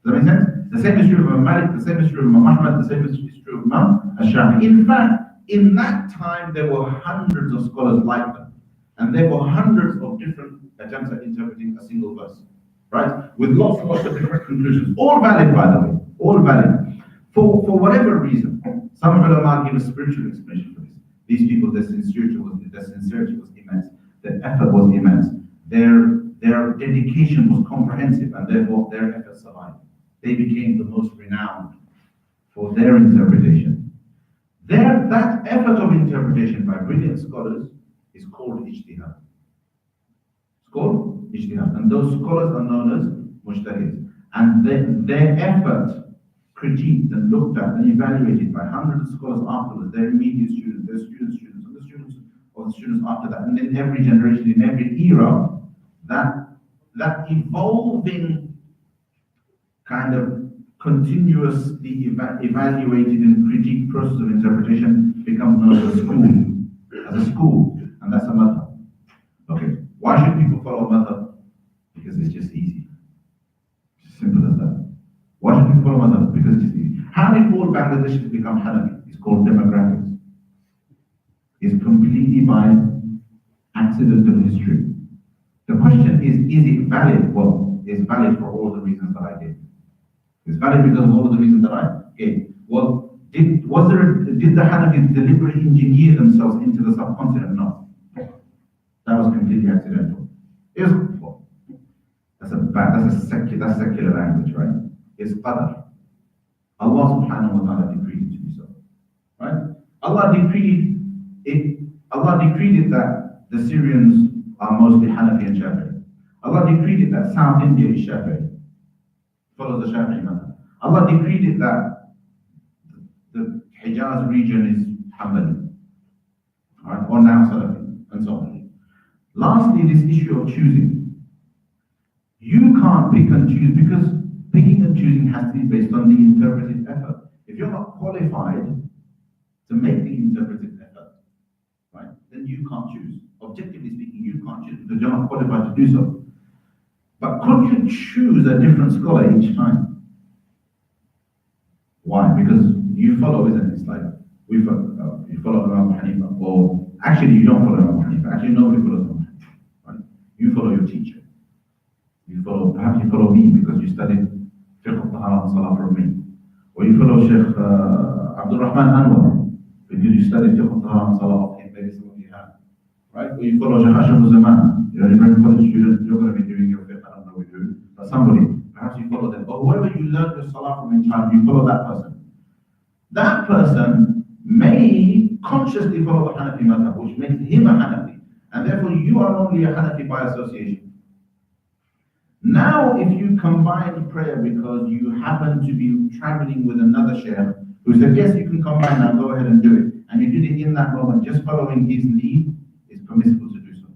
Speaker 1: Does that make sense? The same is true of Imam Malik, the same is true of Imam Ahmad, the same is true of Imam Shafi'i. In fact, in that time, there were hundreds of scholars like them, and there were hundreds of different attempts at interpreting a single verse, right? With lots and lots of different conclusions, all valid, by the way, all valid. For whatever reason, some ulama give a spiritual explanation for this. These people, their sincerity was immense, their effort was immense, their dedication was comprehensive, and therefore their efforts survived. They became the most renowned for their interpretation. That effort of interpretation by brilliant scholars is called ijtihad. It's called ijtihad. And those scholars are known as mujtahids. And their effort critiqued and looked at and evaluated by hundreds of scholars afterwards, their immediate students, their students, and the students of the students after that. And in every generation, in every era, that evolving kind of continuously evaluated and critiqued process of interpretation becomes known as a school, and that's a madhab. Okay, Why should people follow madhab? Because it's just easy. Simple as that. Why should people follow madhab? Because it's just easy. How did all Bangladeshis become Hanafi? It's called demographics. It's completely by accidental history. The question is it valid? Well, it's valid for all the reasons that I gave. It's valid because of all of the reasons that I gave. Well, did the Hanafis deliberately engineer themselves into the subcontinent? No. That was completely accidental. It was, well, that's secular language, right? It's qadar. Allah subhanahu wa ta'ala decreed it to be so. Right? Allah decreed it that the Syrians are mostly Hanafi and Shafi'i. Allah decreed it that South India is Shafi'i, follows the Shafi'i madhab. Allah decreed it that the Hijaz region is Hanbali, right? Or now Salafi, and so on. Lastly, this issue of choosing. You can't pick and choose because picking and choosing has to be based on the interpretive effort. If you're not qualified to make the interpretive effort, right, then you can't choose. Objectively speaking, you can't choose because you're not qualified to do so. But could you choose a different scholar each time? Why? Because you follow, isn't it? It's like you follow Imam Hanifa, or actually you don't follow Imam Hanifa. Actually, nobody follows Imam Hanifa. Right? You follow your teacher. Perhaps you follow me because you studied fiqh al-tahara and salah from me, or you follow Sheikh Abdul Rahman Anwar because you studied fiqh al-tahara and salah of him. Maybe some of you have, right? Or you follow Sheikh Ashraf al-Zaman. You're an Ibrahim College student. You're going to be doing your fiqh. I don't know who, but somebody. Perhaps you follow them, or whoever you learned your salah from in time. You follow that person. That person may consciously follow the Hanafi madhab, which makes him a Hanafi, and therefore you are only a Hanafi by association. Now, if you combine prayer because you happen to be traveling with another sheikh who said, yes, you can combine now, go ahead and do it, and you did it in that moment, just following his lead is permissible to do so.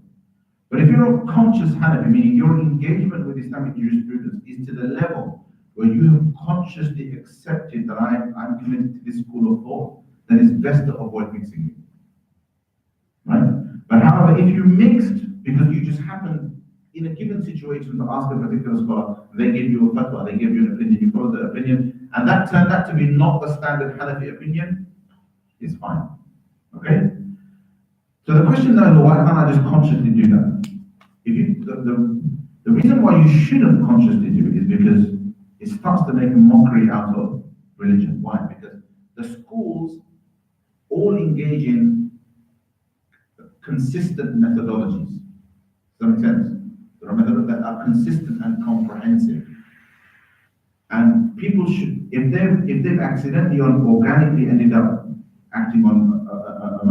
Speaker 1: But if you're a conscious Hanafi, meaning your engagement with Islamic jurisprudence is to the level where you have consciously accepted that I'm committed to this school of thought, then it's best to avoid mixing it. Right? But however, if you mixed because you just happened in a given situation to ask a particular scholar, they give you a fatwa, they give you an opinion, you follow the opinion, and that turned out to be not the standard Hanafi opinion, it's fine. Okay? So the question now is, why can't I just consciously do that? The reason why you shouldn't consciously do it is because it starts to make a mockery out of religion. Why? Because the schools all engage in consistent methodologies. Does that make sense? There are methods that are consistent and comprehensive. And people should, if they've accidentally or organically ended up acting on a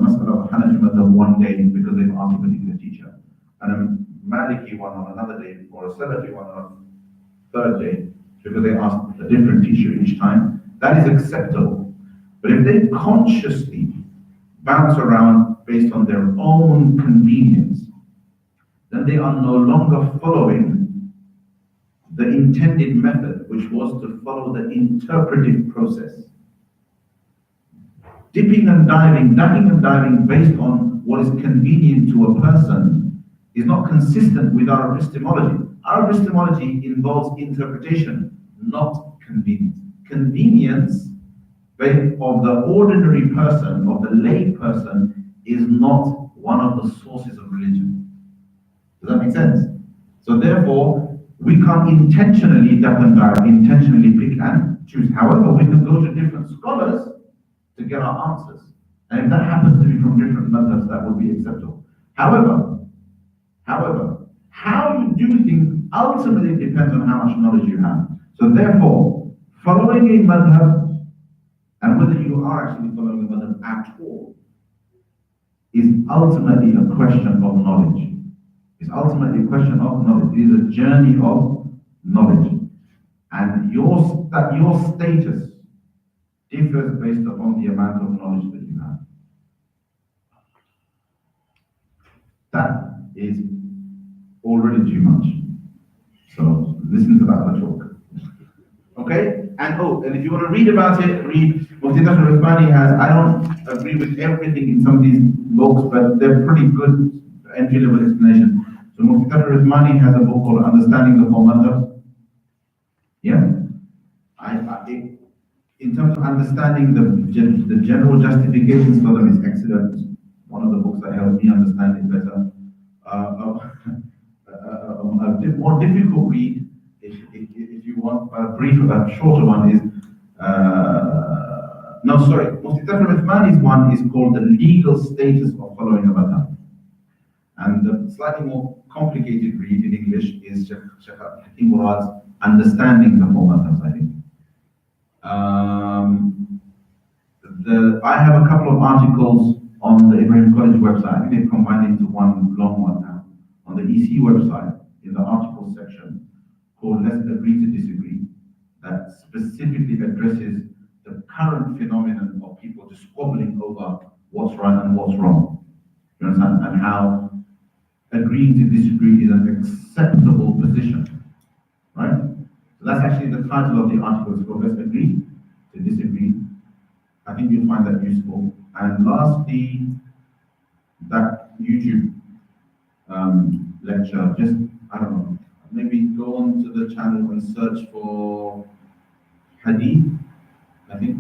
Speaker 1: mas'ala of Hanafi madhab one day because they've asked a particular teacher, and a Maliki one on another day, or a Salafi one on a third day, because they asked a different teacher each time, that is acceptable. But if they consciously bounce around based on their own convenience, then they are no longer following the intended method, which was to follow the interpretive process. Dipping and diving based on what is convenient to a person is not consistent with our epistemology. Our epistemology involves interpretation, not convenience. Convenience of the ordinary person, of the lay person, is not one of the sources of religion. Does that make sense? So therefore, we can't intentionally dip and dive, intentionally pick and choose. However, we can go to different scholars to get our answers. And if that happens to be from different madhabs, that would be acceptable. However, how you do things ultimately depends on how much knowledge you have. So therefore, following a madhab, and whether you are actually following a madhab at all, is ultimately a question of knowledge. It's ultimately a question of knowledge. It is a journey of knowledge. And your status differs based upon the amount of knowledge that you have. That is already too much. So listen to that talk. Okay? And if you want to read about it, read Mufti Nasr al-Uthmani has, I don't agree with everything in some of these books, but they're pretty good entry-level explanation. So Mufti Taqi Uthmani has a book called Understanding the Four Madhabs. Yeah? In terms of understanding the general justifications for them, is excellent. It's one of the books that helped me understand it better. A bit more difficult read, if you want, but a shorter one is, no, sorry, Mufti Taqi Uthmani's one is called The Legal Status of Following a Madhab. And the slightly more complicated read in English is Sheikh Hakim Murad's Understanding the Four Madhabs, I think. I have a couple of articles on the Ibrahim College website. I think they've combined into one long one now. On the EC website, in the articles section, called Let's Agree to Disagree, that specifically addresses the current phenomenon of people just squabbling over what's right and what's wrong. You understand? And how agreeing to disagree is an acceptable position. Right? So that's actually the title of the article. It's called Let's Agree to Disagree. I think you'll find that useful. And lastly, that YouTube lecture, just, I don't know, maybe go on to the channel and search for Hadith, I think.